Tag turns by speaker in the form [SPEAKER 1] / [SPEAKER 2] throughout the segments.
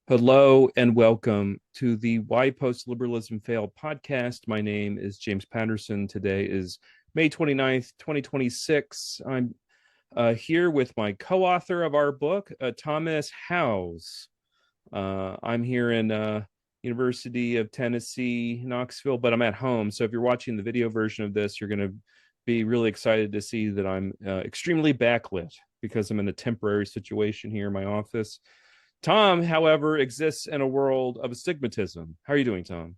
[SPEAKER 1] Hello and welcome to the Why Postliberalism Failed podcast. My name is James Patterson. Today is May 29th, 2026. I'm here with my co-author of our book, Thomas Howes. I'm here in University of Tennessee, Knoxville, but I'm at home. So if you're watching the video version of this, you're going to be really excited to see that I'm extremely backlit because I'm in a temporary situation here in my office. Tom, however, exists in a world of astigmatism. How are you doing, Tom?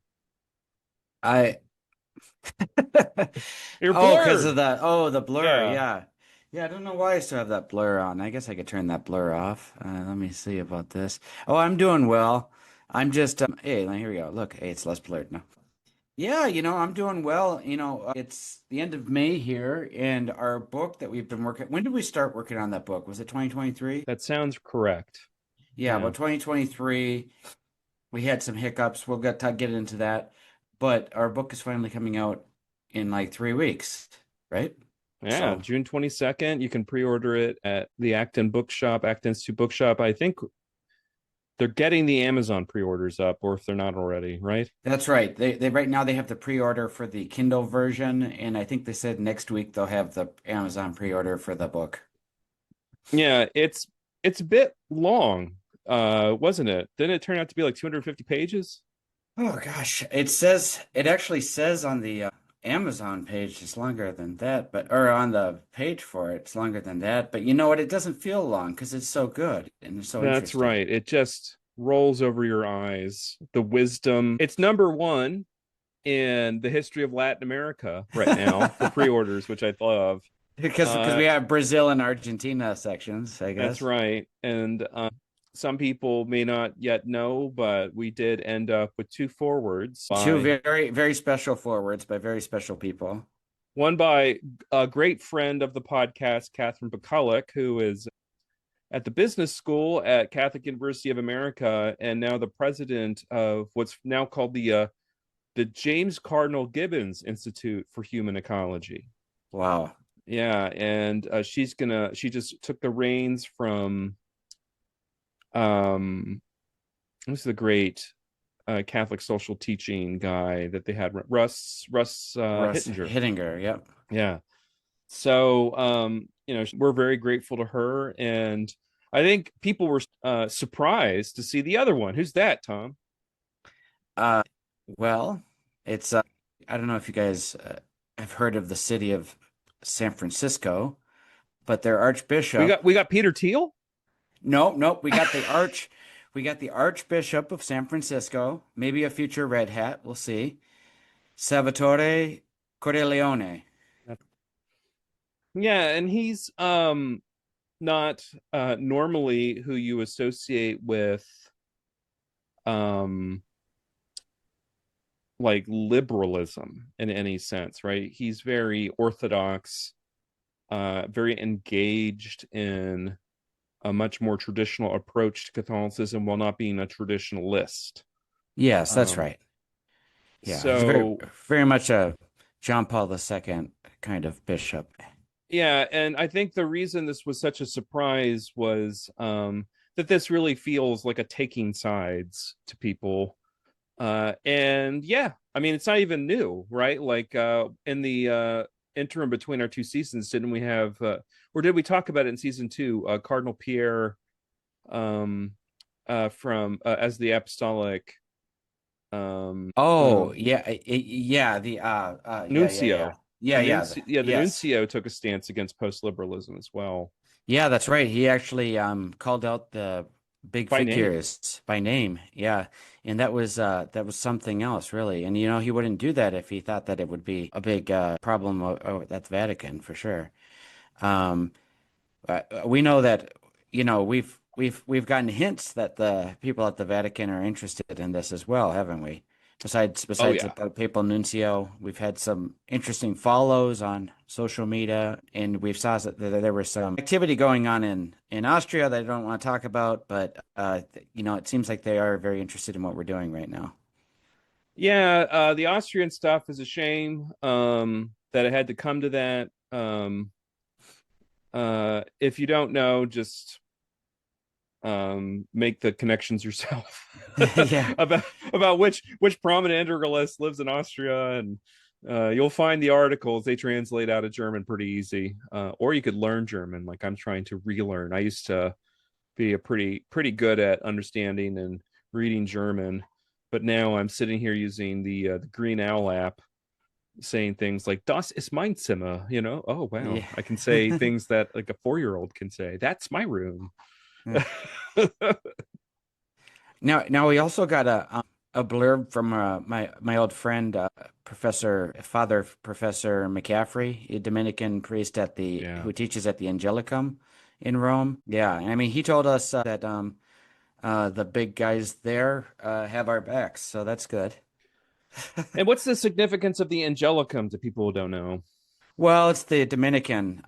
[SPEAKER 2] I
[SPEAKER 1] You're
[SPEAKER 2] because
[SPEAKER 1] blurred.
[SPEAKER 2] of the blur,
[SPEAKER 1] Yeah.
[SPEAKER 2] yeah. Yeah, I don't know why I still have that blur on. I guess I could turn that blur off. Let me see about this. Oh, I'm doing well. I'm just hey, here we go. Look, hey, it's less blurred now. Yeah, I'm doing well. It's the end of May here, and our book that we've been working. When did we start working on that book? Was it 2023?
[SPEAKER 1] That sounds correct.
[SPEAKER 2] Yeah,
[SPEAKER 1] Yeah.
[SPEAKER 2] about 2023. We had some hiccups. We'll get into that. But our book is finally coming out in like 3 weeks, right?
[SPEAKER 1] Yeah.
[SPEAKER 2] So
[SPEAKER 1] June 22nd. You can pre-order it at the Acton Bookshop, Acton Institute Bookshop. I think they're getting the Amazon pre-orders up, or if they're not already, right?
[SPEAKER 2] that's right. They right now they have the pre-order for the Kindle version, and I think they said next week they'll have the Amazon pre-order for the book.
[SPEAKER 1] Yeah, it's a bit long, wasn't it? Didn't it turn out to be like 250 pages?
[SPEAKER 2] Oh gosh, it actually says on the Amazon page it's longer than that, but or on the page for it, it's longer than that. But you know what? It doesn't feel long because it's so good and it's so
[SPEAKER 1] That's
[SPEAKER 2] interesting.
[SPEAKER 1] right. It just rolls over your eyes. The wisdom. It's number one in the history of Latin America right now for pre-orders, which I love.
[SPEAKER 2] Because
[SPEAKER 1] Uh,
[SPEAKER 2] we have Brazil and Argentina sections, I
[SPEAKER 1] that's
[SPEAKER 2] guess.
[SPEAKER 1] right. And some people may not yet know, but we did end up with two forwards
[SPEAKER 2] Two
[SPEAKER 1] by
[SPEAKER 2] very, very special forwards by very special people.
[SPEAKER 1] one by a great friend of the podcast, Catherine McCulloch, who is at the business school at Catholic University of America and now the president of what's now called the James Cardinal Gibbons Institute for Human Ecology.
[SPEAKER 2] Wow.
[SPEAKER 1] Yeah, and she just took the reins from who's the great Catholic social teaching guy that they had, Russ
[SPEAKER 2] Russ
[SPEAKER 1] Hittinger.
[SPEAKER 2] Hittinger, yep.
[SPEAKER 1] Yeah. So we're very grateful to her, and I think people were surprised to see the other one. Who's that, Tom?
[SPEAKER 2] Uh, well, it's I don't know if you guys have heard of the city of San Francisco, but their
[SPEAKER 1] We
[SPEAKER 2] archbishop.
[SPEAKER 1] got we got Peter Thiel.
[SPEAKER 2] Nope, nope, we got the Archbishop of San Francisco, maybe a future Red Hat, we'll see. Salvatore Cordileone.
[SPEAKER 1] Yeah, and he's not normally who you associate with um like liberalism in any sense, right? He's very orthodox, very engaged in a much more traditional approach to Catholicism while not being a traditionalist.
[SPEAKER 2] Yes, that's
[SPEAKER 1] Um,
[SPEAKER 2] right. Yeah, he's very,
[SPEAKER 1] so
[SPEAKER 2] very much a John Paul II kind of bishop.
[SPEAKER 1] yeah, and I think the reason this was such a surprise was that this really feels like a taking sides to people. And yeah, I mean, it's not even new, right? Like in the interim between our two seasons, didn't we have, or did we talk about it in season two? Cardinal Pierre um, from as the apostolic
[SPEAKER 2] Oh, yeah, yeah,
[SPEAKER 1] nuncio.
[SPEAKER 2] yeah, yeah,
[SPEAKER 1] The
[SPEAKER 2] yes.
[SPEAKER 1] nuncio took a stance against post-liberalism as well
[SPEAKER 2] Yeah, that's right. He actually called out the big
[SPEAKER 1] by name.
[SPEAKER 2] figures by name. Yeah. And that was something else, really. And he wouldn't do that if he thought that it would be a big problem at the Vatican for sure. Um, we know that, we've gotten hints that the people at the Vatican are interested in this as well, haven't we?
[SPEAKER 1] Oh
[SPEAKER 2] Besides the
[SPEAKER 1] yeah,
[SPEAKER 2] papal nuncio, we've had some interesting follows on social media, and we've saw that there was some activity going on in Austria that I don't want to talk about, but it seems like they are very interested in what we're doing right now.
[SPEAKER 1] yeah. The Austrian stuff is a shame that it had to come to that. If you don't know, just make the connections yourself
[SPEAKER 2] Yeah.
[SPEAKER 1] about which prominent integralist lives in Austria, and you'll find the articles. They translate out of German pretty easy, or you could learn German. Like I'm trying to relearn. I used to be a pretty good at understanding and reading German, but now I'm sitting here using the Green Owl app, saying things like "Das ist mein Zimmer." Oh wow,
[SPEAKER 2] Yeah.
[SPEAKER 1] I can say things that like a 4-year-old can say. That's my room.
[SPEAKER 2] Now we also got a blurb from my old friend Father Professor McCaffrey, a Dominican priest
[SPEAKER 1] Yeah.
[SPEAKER 2] who teaches at the Angelicum in Rome. Yeah, I mean he told us that the big guys there have our backs, so that's good.
[SPEAKER 1] And what's the significance of the Angelicum to people who don't know?
[SPEAKER 2] Well, it's the Dominican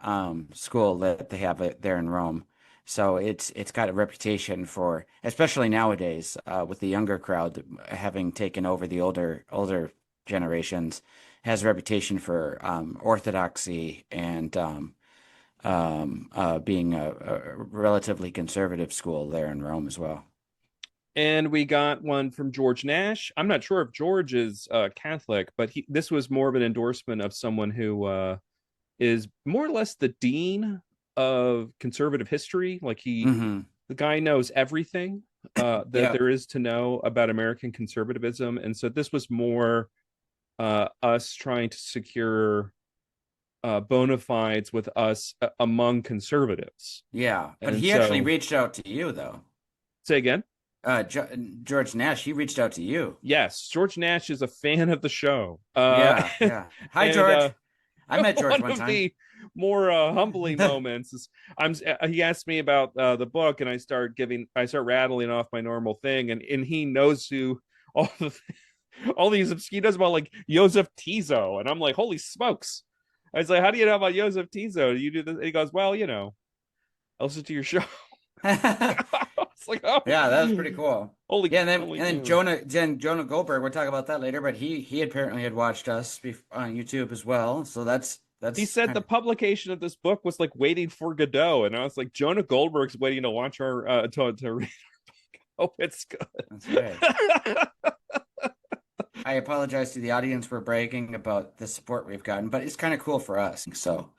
[SPEAKER 2] school that they have it there in Rome. So it's got a reputation for, especially nowadays, with the younger crowd having taken over the older generations, has a reputation for orthodoxy and being a relatively conservative school there in Rome as well.
[SPEAKER 1] And we got one from George Nash. I'm not sure if George is Catholic, but this was more of an endorsement of someone who is more or less the dean of conservative history. Like
[SPEAKER 2] Hmm.
[SPEAKER 1] the guy knows everything that
[SPEAKER 2] Yeah.
[SPEAKER 1] there is to know about American conservatism, and so this was more us trying to secure bona fides with us among conservatives.
[SPEAKER 2] Yeah. But
[SPEAKER 1] And
[SPEAKER 2] he actually
[SPEAKER 1] so,
[SPEAKER 2] reached out to you though.
[SPEAKER 1] say again.
[SPEAKER 2] Jo George Nash, he reached out to you.
[SPEAKER 1] Yes, George Nash is a fan of the show.
[SPEAKER 2] Yeah, yeah. Hi,
[SPEAKER 1] And
[SPEAKER 2] George. I met George
[SPEAKER 1] one
[SPEAKER 2] one
[SPEAKER 1] of
[SPEAKER 2] time.
[SPEAKER 1] the more humbling moments is he asked me about the book, and I start rattling off my normal thing, and he knows who all the all these he knows about like Joseph Tiso, and I'm like, holy smokes. I was like, how do you know about Joseph Tiso? Do you do this? And he goes, well, I listen to your show. It's like, oh,
[SPEAKER 2] Yeah, that was pretty cool.
[SPEAKER 1] holy
[SPEAKER 2] Yeah, and then
[SPEAKER 1] holy
[SPEAKER 2] and then
[SPEAKER 1] cow.
[SPEAKER 2] Jonah Goldberg, we'll talk about that later, but he apparently had watched us on YouTube as well. So
[SPEAKER 1] He
[SPEAKER 2] that's
[SPEAKER 1] said
[SPEAKER 2] kind
[SPEAKER 1] the
[SPEAKER 2] of
[SPEAKER 1] publication of this book was like waiting for Godot, and I was like, Jonah Goldberg's waiting to launch our to read. Oh, it's
[SPEAKER 2] that's
[SPEAKER 1] good.
[SPEAKER 2] great. I apologize to the audience for bragging about the support we've gotten, but it's kind of cool for us. So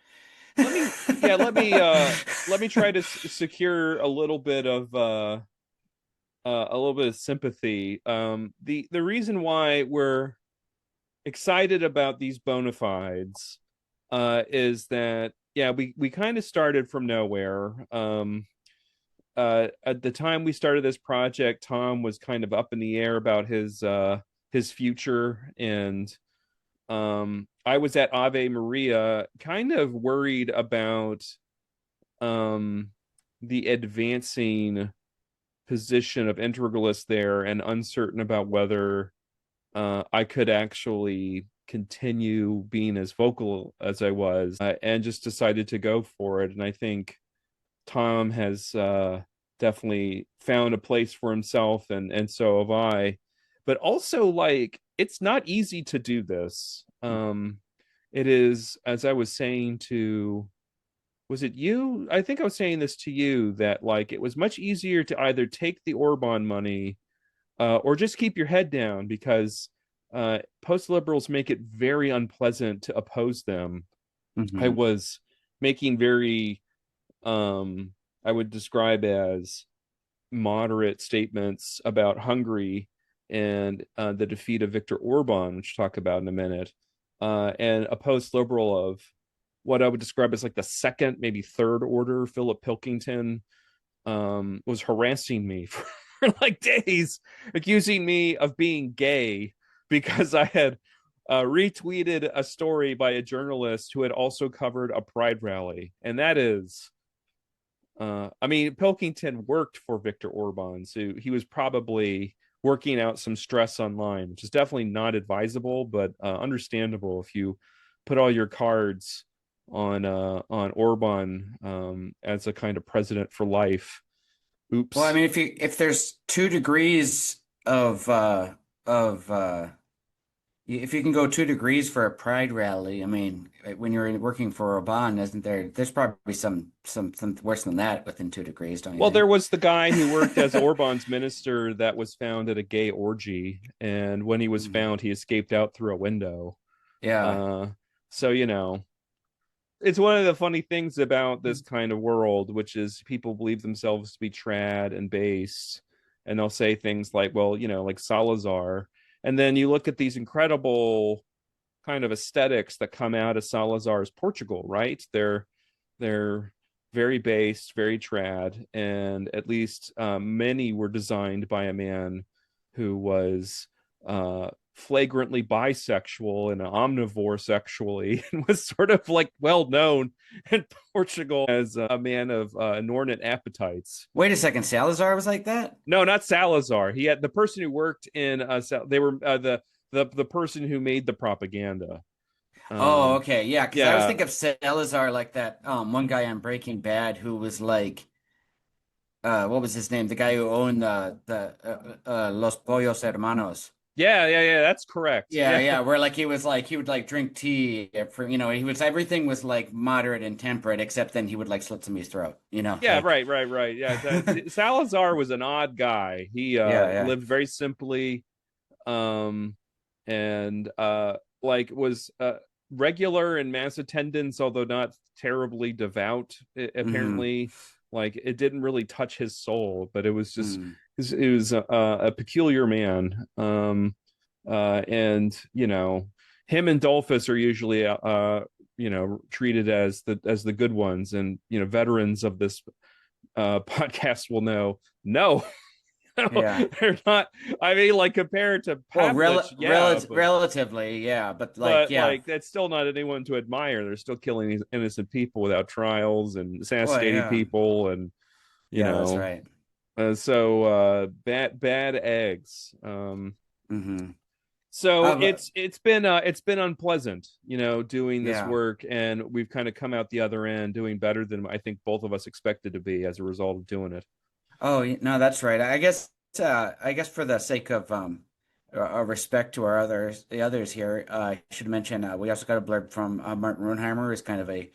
[SPEAKER 1] let me yeah let me try to secure a little bit of sympathy. The reason why we're excited about these bona fides is that yeah we kind of started from nowhere. At the time we started this project, Tom was kind of up in the air about his future, and I was at Ave Maria, kind of worried about um, the advancing position of integralists there, and uncertain about whether I could actually continue being as vocal as I was, and just decided to go for it. And I think Tom has definitely found a place for himself, and so have I. But also, like, it's not easy to do this. It is, as I was saying to, was it you? I think I was saying this to you, that like it was much easier to either take the Orban money or just keep your head down, because post liberals make it very unpleasant to oppose them. I
[SPEAKER 2] Mhm.
[SPEAKER 1] was making very I would describe as moderate statements about Hungary and the defeat of Viktor Orbán, which we'll talk about in a minute, and a post liberal of what I would describe as like the second, maybe third order, Philip Pilkington, was harassing me for like days, accusing me of being gay because I had retweeted a story by a journalist who had also covered a pride rally. And that is, I mean, Pilkington worked for Viktor Orban, so he was probably working out some stress online, which is definitely not advisable, but understandable if you put all your cards on Orban as a kind of president for life.
[SPEAKER 2] Well, I
[SPEAKER 1] Oops.
[SPEAKER 2] mean, if there's 2 degrees of If you can go 2 degrees for a pride rally, I mean, when you're working for Orbán, isn't there? There's probably something worse than that within 2 degrees, don't you
[SPEAKER 1] Well, there
[SPEAKER 2] think?
[SPEAKER 1] was the guy who worked as Orban's minister that was found at a gay orgy, and when he was
[SPEAKER 2] Mm.
[SPEAKER 1] found, he escaped out through a window.
[SPEAKER 2] Yeah.
[SPEAKER 1] Uh, so it's one of the funny things about this kind of world, which is people believe themselves to be trad and base, and they'll say things like, well, like Salazar. And then you look at these incredible kind of aesthetics that come out of Salazar's Portugal, right? They're very based, very trad, and at least many were designed by a man who was flagrantly bisexual and omnivore sexually, and was sort of like well known in Portugal as a man of inordinate appetites.
[SPEAKER 2] Wait a second, Salazar was like that?
[SPEAKER 1] No, not Salazar. He had the person who worked in. They were the person who made the propaganda.
[SPEAKER 2] Oh,
[SPEAKER 1] Um,
[SPEAKER 2] okay. Yeah, because I was
[SPEAKER 1] yeah,
[SPEAKER 2] thinking of Salazar like that one guy on Breaking Bad who was like what was his name? The guy who owned the Los Pollos Hermanos.
[SPEAKER 1] yeah. That's correct.
[SPEAKER 2] Yeah,
[SPEAKER 1] Yeah,
[SPEAKER 2] yeah, where like he was like he would like drink tea for he was everything was like moderate and temperate except then he would like slit somebody's throat,
[SPEAKER 1] yeah.
[SPEAKER 2] like
[SPEAKER 1] Right. Yeah, Salazar was an odd guy. He
[SPEAKER 2] Yeah, yeah.
[SPEAKER 1] lived very simply, um, and like was regular in mass attendance, although not terribly devout.
[SPEAKER 2] Hmm.
[SPEAKER 1] Apparently, like it didn't really touch his soul, but it was just
[SPEAKER 2] Mm.
[SPEAKER 1] it was a peculiar man. And him and Dolphus are usually treated as the good ones, and veterans of this podcast will know no. No,
[SPEAKER 2] Yeah.
[SPEAKER 1] they're not. I mean, like compared to
[SPEAKER 2] Well,
[SPEAKER 1] Pavlich, yeah,
[SPEAKER 2] relatively, yeah, but like
[SPEAKER 1] but
[SPEAKER 2] yeah.
[SPEAKER 1] like that's still not anyone to admire. They're still killing these innocent people without trials and
[SPEAKER 2] Well,
[SPEAKER 1] assassinating
[SPEAKER 2] yeah.
[SPEAKER 1] people, and you
[SPEAKER 2] Yeah, that's
[SPEAKER 1] know,
[SPEAKER 2] right.
[SPEAKER 1] bad eggs.
[SPEAKER 2] Hmm.
[SPEAKER 1] So
[SPEAKER 2] But
[SPEAKER 1] it's been unpleasant, doing this
[SPEAKER 2] yeah.
[SPEAKER 1] work, and we've kind of come out the other end doing better than I think both of us expected to be as a result of doing it.
[SPEAKER 2] Oh, no, that's right. I guess for the sake of respect to the others here, I should mention we also got a blurb from Martin Runheimer, who's kind of a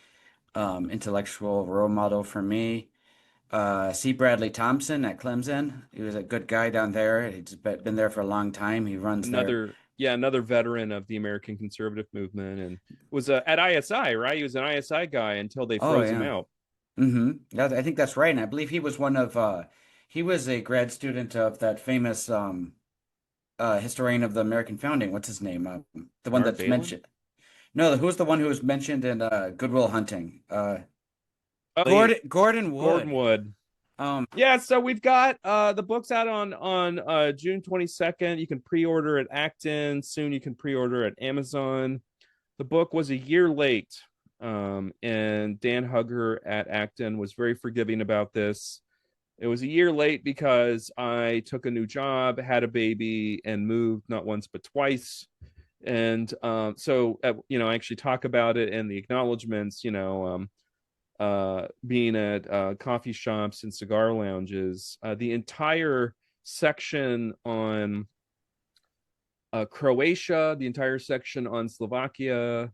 [SPEAKER 2] intellectual role model for me. C. Bradley Thompson at Clemson. He was a good guy down there. He's been there for a long time. He runs there.
[SPEAKER 1] Another veteran of the American conservative movement, and was at ISI, right? He was an ISI guy until they
[SPEAKER 2] Oh
[SPEAKER 1] froze him
[SPEAKER 2] yeah.
[SPEAKER 1] out.
[SPEAKER 2] Yeah, I think that's right. And I believe he was a grad student of that famous historian of the American founding. What's his name? The one
[SPEAKER 1] Bernard
[SPEAKER 2] that's
[SPEAKER 1] Balin.
[SPEAKER 2] mentioned. No, who's the one who was mentioned in Good Will Hunting?
[SPEAKER 1] Oh,
[SPEAKER 2] Gordon
[SPEAKER 1] Gordon
[SPEAKER 2] Wood.
[SPEAKER 1] Wood.
[SPEAKER 2] Um,
[SPEAKER 1] Yeah, so we've got the books out on June 22nd. You can pre-order at Acton. Soon you can pre-order at Amazon. The book was a year late. And Dan Hugger at Acton was very forgiving about this. It was a year late because I took a new job, had a baby, and moved not once but twice. And I actually talk about it in the acknowledgments. Being at coffee shops and cigar lounges, the entire section on Croatia, the entire section on Slovakia,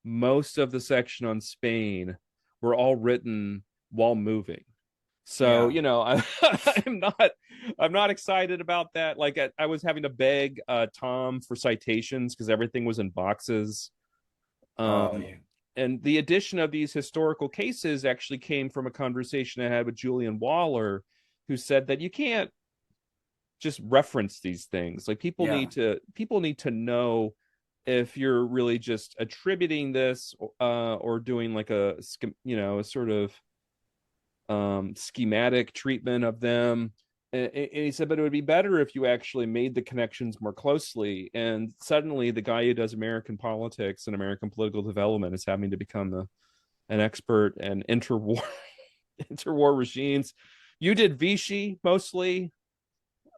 [SPEAKER 1] most of the section on Spain were all written while moving. So,
[SPEAKER 2] yeah.
[SPEAKER 1] I'm not excited about that. Like I was having to beg Tom for citations because everything was in boxes.
[SPEAKER 2] Oh
[SPEAKER 1] Um,
[SPEAKER 2] yeah.
[SPEAKER 1] and the addition of these historical cases actually came from a conversation I had with Julian Waller, who said that you can't just reference these things. Like
[SPEAKER 2] Yeah.
[SPEAKER 1] people need to know if you're really just attributing this or doing like a sort of schematic treatment of them. And he said, but it would be better if you actually made the connections more closely. And suddenly, the guy who does American politics and American political development is having to become an expert in interwar regimes. You did Vichy mostly,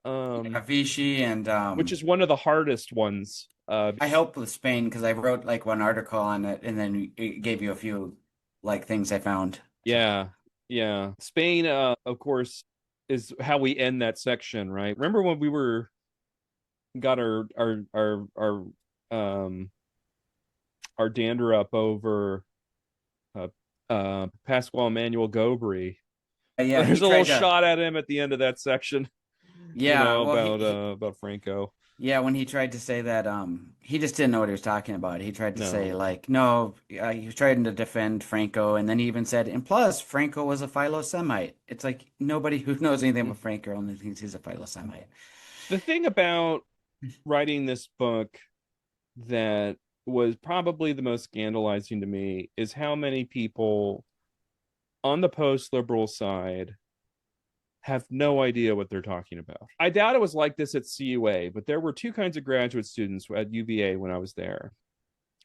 [SPEAKER 2] Yeah, Vichy and
[SPEAKER 1] which is one of the hardest ones.
[SPEAKER 2] I helped with Spain because I wrote like one article on it and then it gave you a few like things I found. So
[SPEAKER 1] Yeah, yeah. Spain, of course, is how we end that section, right? Remember when we got our um, our dander up over uh, Pasquale Emmanuel Gobry.
[SPEAKER 2] Yeah, he
[SPEAKER 1] There's a little
[SPEAKER 2] tried to.
[SPEAKER 1] shot at him at the end of that section,
[SPEAKER 2] Yeah, well,
[SPEAKER 1] about Franco.
[SPEAKER 2] yeah, when he tried to say that, he just didn't know what he was talking about. He tried to say
[SPEAKER 1] No.
[SPEAKER 2] like, no, he was trying to defend Franco, and then he even said, and plus, Franco was a Philo-Semite. It's like nobody who knows anything about Franco only thinks he's a Philo-Semite.
[SPEAKER 1] The thing about writing this book that was probably the most scandalizing to me is how many people on the post liberal side have no idea what they're talking about. I doubt it was like this at CUA, but there were two kinds of graduate students at UVA when I was there.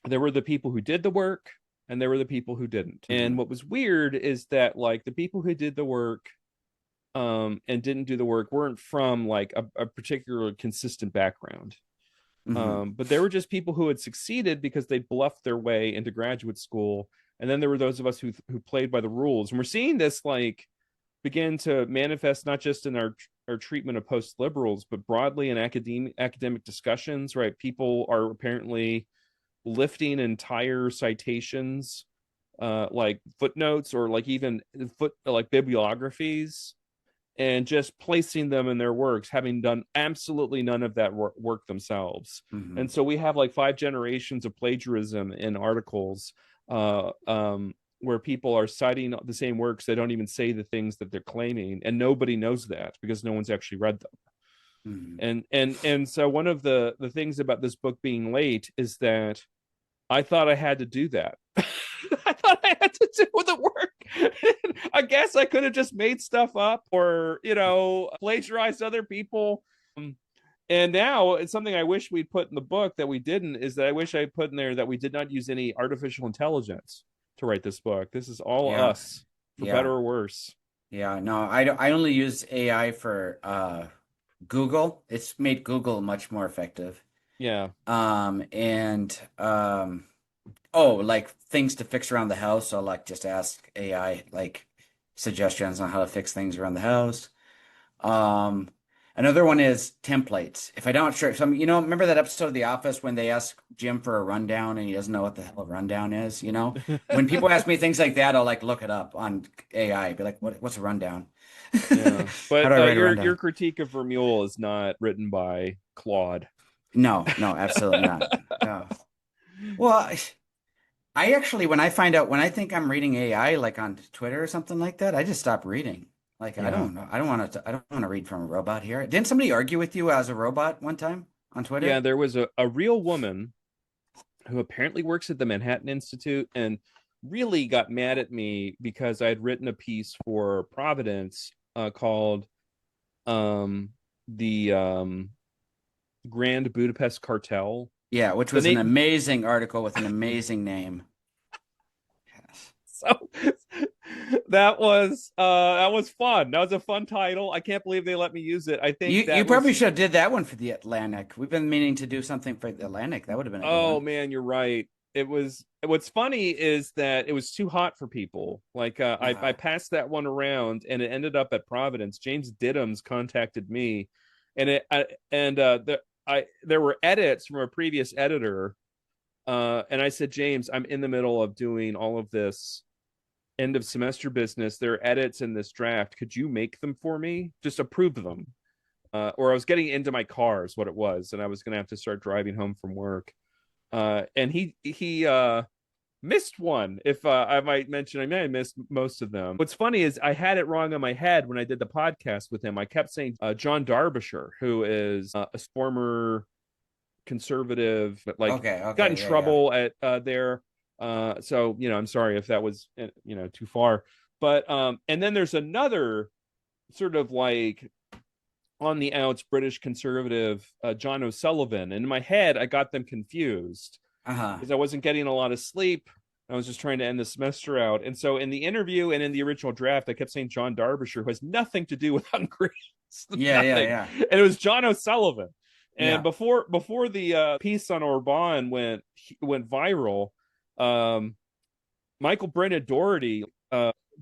[SPEAKER 1] There were the people who did the work, and there were the people who didn't. And
[SPEAKER 2] Hmm.
[SPEAKER 1] what was weird is that like the people who did the work and didn't do the work weren't from like a particular consistent background.
[SPEAKER 2] Hmm.
[SPEAKER 1] But there were just people who had succeeded because they bluffed their way into graduate school. And then there were those of us who played by the rules. And we're seeing this like begin to manifest not just in our treatment of post liberals, but broadly in academic discussions. Right, people are apparently lifting entire citations, like footnotes or like even like bibliographies, and just placing them in their works, having done absolutely none of that work themselves.
[SPEAKER 2] Hmm.
[SPEAKER 1] And so we have like 5 generations of plagiarism in articles, where people are citing the same works. They don't even say the things that they're claiming, and nobody knows that because no one's actually read them.
[SPEAKER 2] Hmm.
[SPEAKER 1] And so one of the things about this book being late is that I thought I had to do that. I thought I had to do the work. I guess I could have just made stuff up or, plagiarized other people. Um, and now it's something I wish we'd put in the book that we didn't, is that I wish I put in there that we did not use any artificial intelligence to write this book. This is all
[SPEAKER 2] Yeah,
[SPEAKER 1] us, for better
[SPEAKER 2] yeah,
[SPEAKER 1] or worse.
[SPEAKER 2] yeah. No, I only use AI for Google. It's made Google much more effective.
[SPEAKER 1] Yeah.
[SPEAKER 2] And oh, like things to fix around the house. So like just ask AI like suggestions on how to fix things around the house. Um, Another one is templates. If I don't sure, some remember that episode of The Office when they ask Jim for a rundown and he doesn't know what the hell a rundown is, When people ask me things like that, I'll like look it up on AI, be like, what's a rundown?
[SPEAKER 1] Yeah.
[SPEAKER 2] How
[SPEAKER 1] But
[SPEAKER 2] do I write a
[SPEAKER 1] your
[SPEAKER 2] rundown?
[SPEAKER 1] critique of Vermeulen is not written by Claude.
[SPEAKER 2] No, no, absolutely not. No. Well, I actually, when I think I'm reading AI, like on Twitter or something like that, I just stop reading. Like, I
[SPEAKER 1] Yeah.
[SPEAKER 2] don't know. I don't want to read from a robot here. Didn't somebody argue with you as a robot one time on
[SPEAKER 1] Yeah,
[SPEAKER 2] Twitter?
[SPEAKER 1] there was a real woman who apparently works at the Manhattan Institute and really got mad at me because I had written a piece for Providence, called um, the Grand Budapest Cartel.
[SPEAKER 2] Yeah, which
[SPEAKER 1] The
[SPEAKER 2] was an
[SPEAKER 1] name.
[SPEAKER 2] amazing article with an amazing name. Yes.
[SPEAKER 1] So that was fun. That was a fun title. I can't believe they let me use it. I think
[SPEAKER 2] You
[SPEAKER 1] that
[SPEAKER 2] probably
[SPEAKER 1] was.
[SPEAKER 2] should have did that one for the Atlantic. We've been meaning to do something for the Atlantic. That would have been a good
[SPEAKER 1] Oh
[SPEAKER 2] one.
[SPEAKER 1] man, you're right. It was. What's funny is that it was too hot for people. Like, I
[SPEAKER 2] Uh,
[SPEAKER 1] passed that one around, and it ended up at Providence. James Diddams contacted me, and there were edits from a previous editor, and I said, James, I'm in the middle of doing all of this end of semester business. There are edits in this draft. Could you make them for me? Just approve them. Or I was getting into my car is what it was, and I was going to have to start driving home from work. And he missed one. If I might mention, I may have missed most of them. What's funny is I had it wrong on my head when I did the podcast with him. I kept saying John Darbyshire, who is a former conservative, but like
[SPEAKER 2] okay,
[SPEAKER 1] got in
[SPEAKER 2] okay, yeah, yeah.
[SPEAKER 1] trouble at there. So I'm sorry if that was too far. But and then there's another sort of like on the outs British conservative, John O'Sullivan. And in my head, I got them confused
[SPEAKER 2] Uh-huh.
[SPEAKER 1] because I wasn't getting a lot of sleep. I was just trying to end the semester out. And so in the interview and in the original draft, I kept saying John Derbyshire, who has nothing to do with Hungary.
[SPEAKER 2] Yeah, yeah,
[SPEAKER 1] Nothing.
[SPEAKER 2] yeah.
[SPEAKER 1] And it was John O'Sullivan. And
[SPEAKER 2] Yeah.
[SPEAKER 1] before the piece on Orbán went viral, um, Michael Brennan Doherty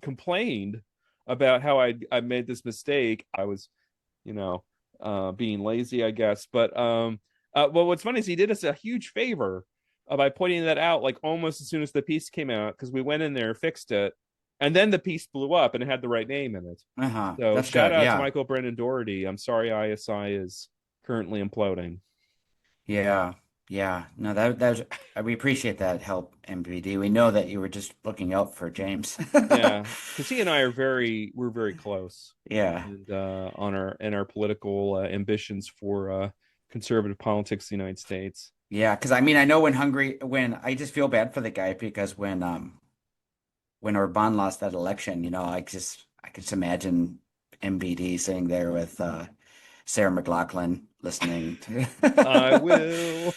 [SPEAKER 1] complained about how I made this mistake. I was, you know, being lazy, I guess. But Well, what's funny is he did us a huge favor by pointing that out, like almost as soon as the piece came out, because we went in there, fixed it, and then the piece blew up and it had the right name in it.
[SPEAKER 2] Uh-huh.
[SPEAKER 1] So
[SPEAKER 2] That's
[SPEAKER 1] shout
[SPEAKER 2] good.
[SPEAKER 1] out to
[SPEAKER 2] Yeah.
[SPEAKER 1] Michael Brennan Doherty. I'm sorry ISI is currently imploding.
[SPEAKER 2] Yeah. Yeah. No, that was, we appreciate that help, MVD. We know that you were just looking out for James.
[SPEAKER 1] Yeah, because he and I we're very close,
[SPEAKER 2] Yeah.
[SPEAKER 1] and on our political ambitions for conservative politics in the United States.
[SPEAKER 2] Yeah, because I mean, I know when I just feel bad for the guy because when Orbán lost that election, I could just imagine MBD sitting there with Sarah McLachlan listening
[SPEAKER 1] I
[SPEAKER 2] to.
[SPEAKER 1] will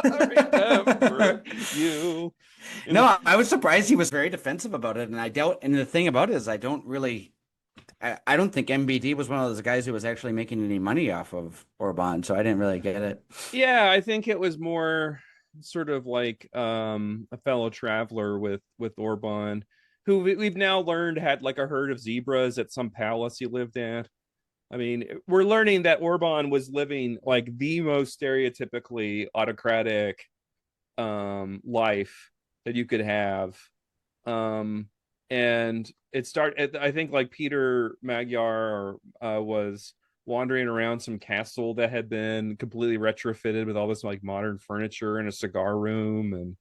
[SPEAKER 1] remember you. In
[SPEAKER 2] No, I was surprised he was very defensive about it, and I doubt. And the thing about it is, I don't think MBD was one of those guys who was actually making any money off of Orbán, so I didn't really get it.
[SPEAKER 1] Yeah, I think it was more sort of like a fellow traveler with Orban, who we've now learned had like a herd of zebras at some palace he lived at. I mean, we're learning that Orban was living like the most stereotypically autocratic life that you could have. Um and it started, I think, like Peter Magyar was wandering around some castle that had been completely retrofitted with all this like modern furniture and a cigar room, and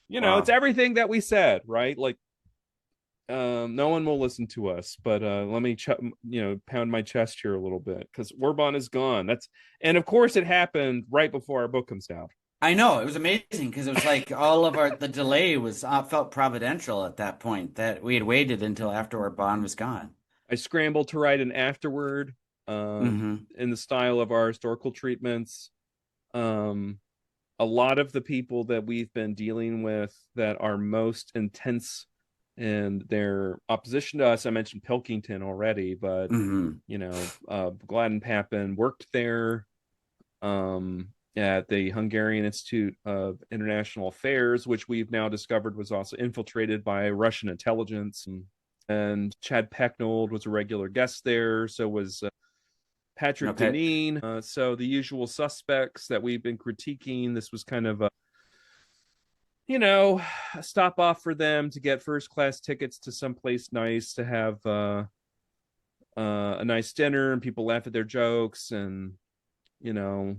[SPEAKER 1] it's
[SPEAKER 2] Wow.
[SPEAKER 1] everything that we said, right? Like no one will listen to us, but let me pound my chest here a little bit, because Orban is gone. And of course it happened right before our book comes out.
[SPEAKER 2] I know it was amazing because it was like all of the delay was felt providential at that point that we had waited until after our bond was gone.
[SPEAKER 1] I scrambled to write an afterword
[SPEAKER 2] Hmm.
[SPEAKER 1] in the style of our historical treatments. Um, a lot of the people that we've been dealing with that are most intense in their opposition to us, I mentioned Pilkington already, but
[SPEAKER 2] Hmm.
[SPEAKER 1] Gladden Papin worked there at the Hungarian Institute of International Affairs, which we've now discovered was also infiltrated by Russian intelligence. And Chad Pecknold was a regular guest there. So was Patrick
[SPEAKER 2] Okay.
[SPEAKER 1] Deneen. So the usual suspects that we've been critiquing. This was kind of you know, a stop off for them to get first class tickets to someplace nice to have a nice dinner and people laugh at their jokes. And you know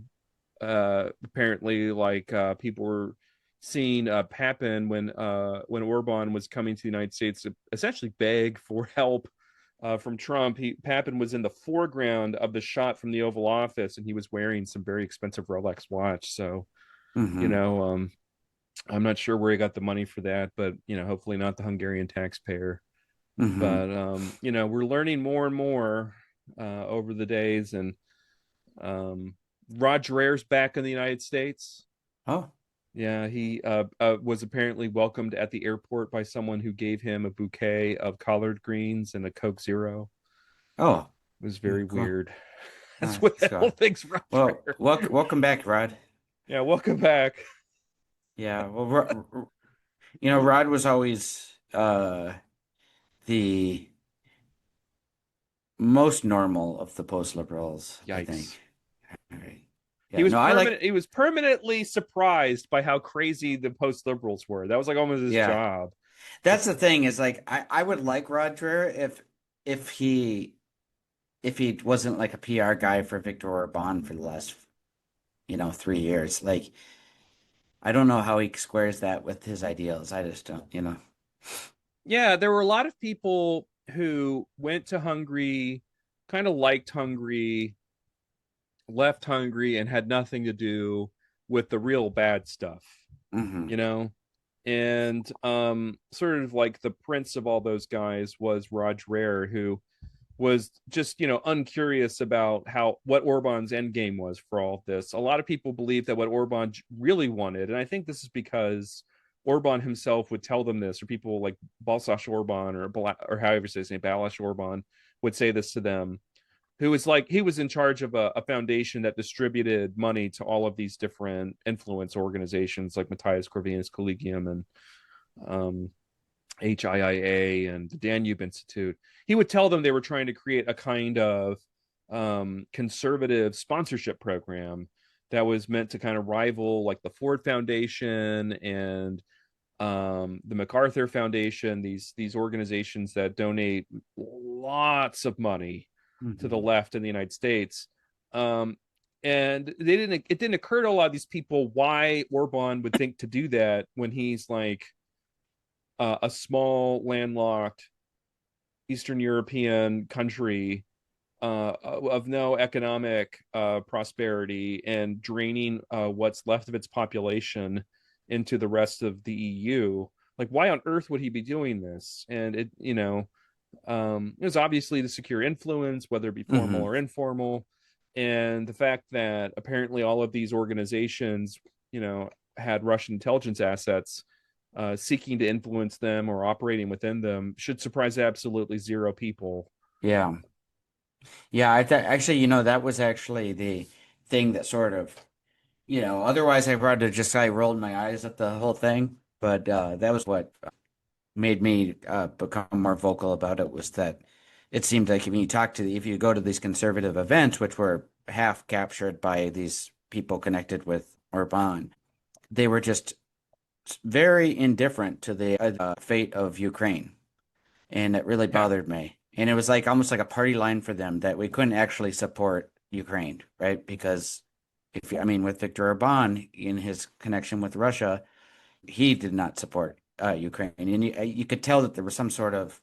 [SPEAKER 1] apparently like people were seeing Papin when Orban was coming to the United States to essentially beg for help from Trump. Papin was in the foreground of the shot from the Oval Office, and he was wearing some very expensive Rolex watch. So you
[SPEAKER 2] Hmm.
[SPEAKER 1] know I'm not sure where he got the money for that, but hopefully not the Hungarian taxpayer.
[SPEAKER 2] Hmm.
[SPEAKER 1] But we're learning more and more over the days. And Rod Dreher's back in the United States.
[SPEAKER 2] Oh,
[SPEAKER 1] Yeah, he was apparently welcomed at the airport by someone who gave him a bouquet of collard greens and a Coke Zero.
[SPEAKER 2] oh,
[SPEAKER 1] It was
[SPEAKER 2] yeah,
[SPEAKER 1] very
[SPEAKER 2] cool.
[SPEAKER 1] weird.
[SPEAKER 2] All
[SPEAKER 1] That's
[SPEAKER 2] right,
[SPEAKER 1] what the hell
[SPEAKER 2] Scott.
[SPEAKER 1] thinks Rod
[SPEAKER 2] Well,
[SPEAKER 1] Dreher.
[SPEAKER 2] welcome back, Rod.
[SPEAKER 1] Yeah, welcome back.
[SPEAKER 2] Yeah. Well, Rod was always the most normal of the post liberals, I think.
[SPEAKER 1] Yikes.
[SPEAKER 2] All right. Yeah. No,
[SPEAKER 1] He was permanently surprised by how crazy the post liberals were. That was like almost his
[SPEAKER 2] Yeah.
[SPEAKER 1] job.
[SPEAKER 2] That's the thing is like I would like Rod Dreher if he if he wasn't like a PR guy for Viktor Orbán for the last 3 years. Like I don't know how he squares that with his ideals. I just don't.
[SPEAKER 1] Yeah, there were a lot of people who went to Hungary, kind of liked Hungary, left Hungary, and had nothing to do with the real bad stuff,
[SPEAKER 2] Hmm.
[SPEAKER 1] you know? And sort of like the prince of all those guys was Rod Dreher, who was just uncurious about what Orban's end game was for all of this. A lot of people believe that what Orban really wanted, and I think this is because Orban himself would tell them this, or people like Balsas Orban or however you say his name, Balas Orban would say this to them, who was like he was in charge of a foundation that distributed money to all of these different influence organizations like Matthias Corvinus Collegium and um, HIIA and the Danube Institute. He would tell them they were trying to create a kind of conservative sponsorship program that was meant to kind of rival like the Ford Foundation and the MacArthur Foundation, these organizations that donate lots of money to the
[SPEAKER 2] Hmm.
[SPEAKER 1] left in the United States. Um, and it didn't occur to a lot of these people why Orban would think to do that when he's like a small landlocked Eastern European country of no economic prosperity and draining what's left of its population into the rest of the EU. Like, why on earth would he be doing this? And it was obviously to secure influence, whether it be formal
[SPEAKER 2] Hmm.
[SPEAKER 1] or informal. And the fact that apparently all of these organizations, had Russian intelligence assets seeking to influence them or operating within them should surprise absolutely zero people.
[SPEAKER 2] Yeah. Yeah, I thought actually, that was actually the thing that sort of, otherwise I probably just I rolled my eyes at the whole thing. But that was what made me become more vocal about it was that it seemed like when you talk to if you go to these conservative events, which were half captured by these people connected with Orban, they were just very indifferent to the fate of Ukraine. And it really
[SPEAKER 1] Yeah.
[SPEAKER 2] bothered me. And it was like almost like a party line for them that we couldn't actually support Ukraine, right? Because I mean, with Viktor Orbán in his connection with Russia, he did not support Ukraine, and you could tell that there was some sort of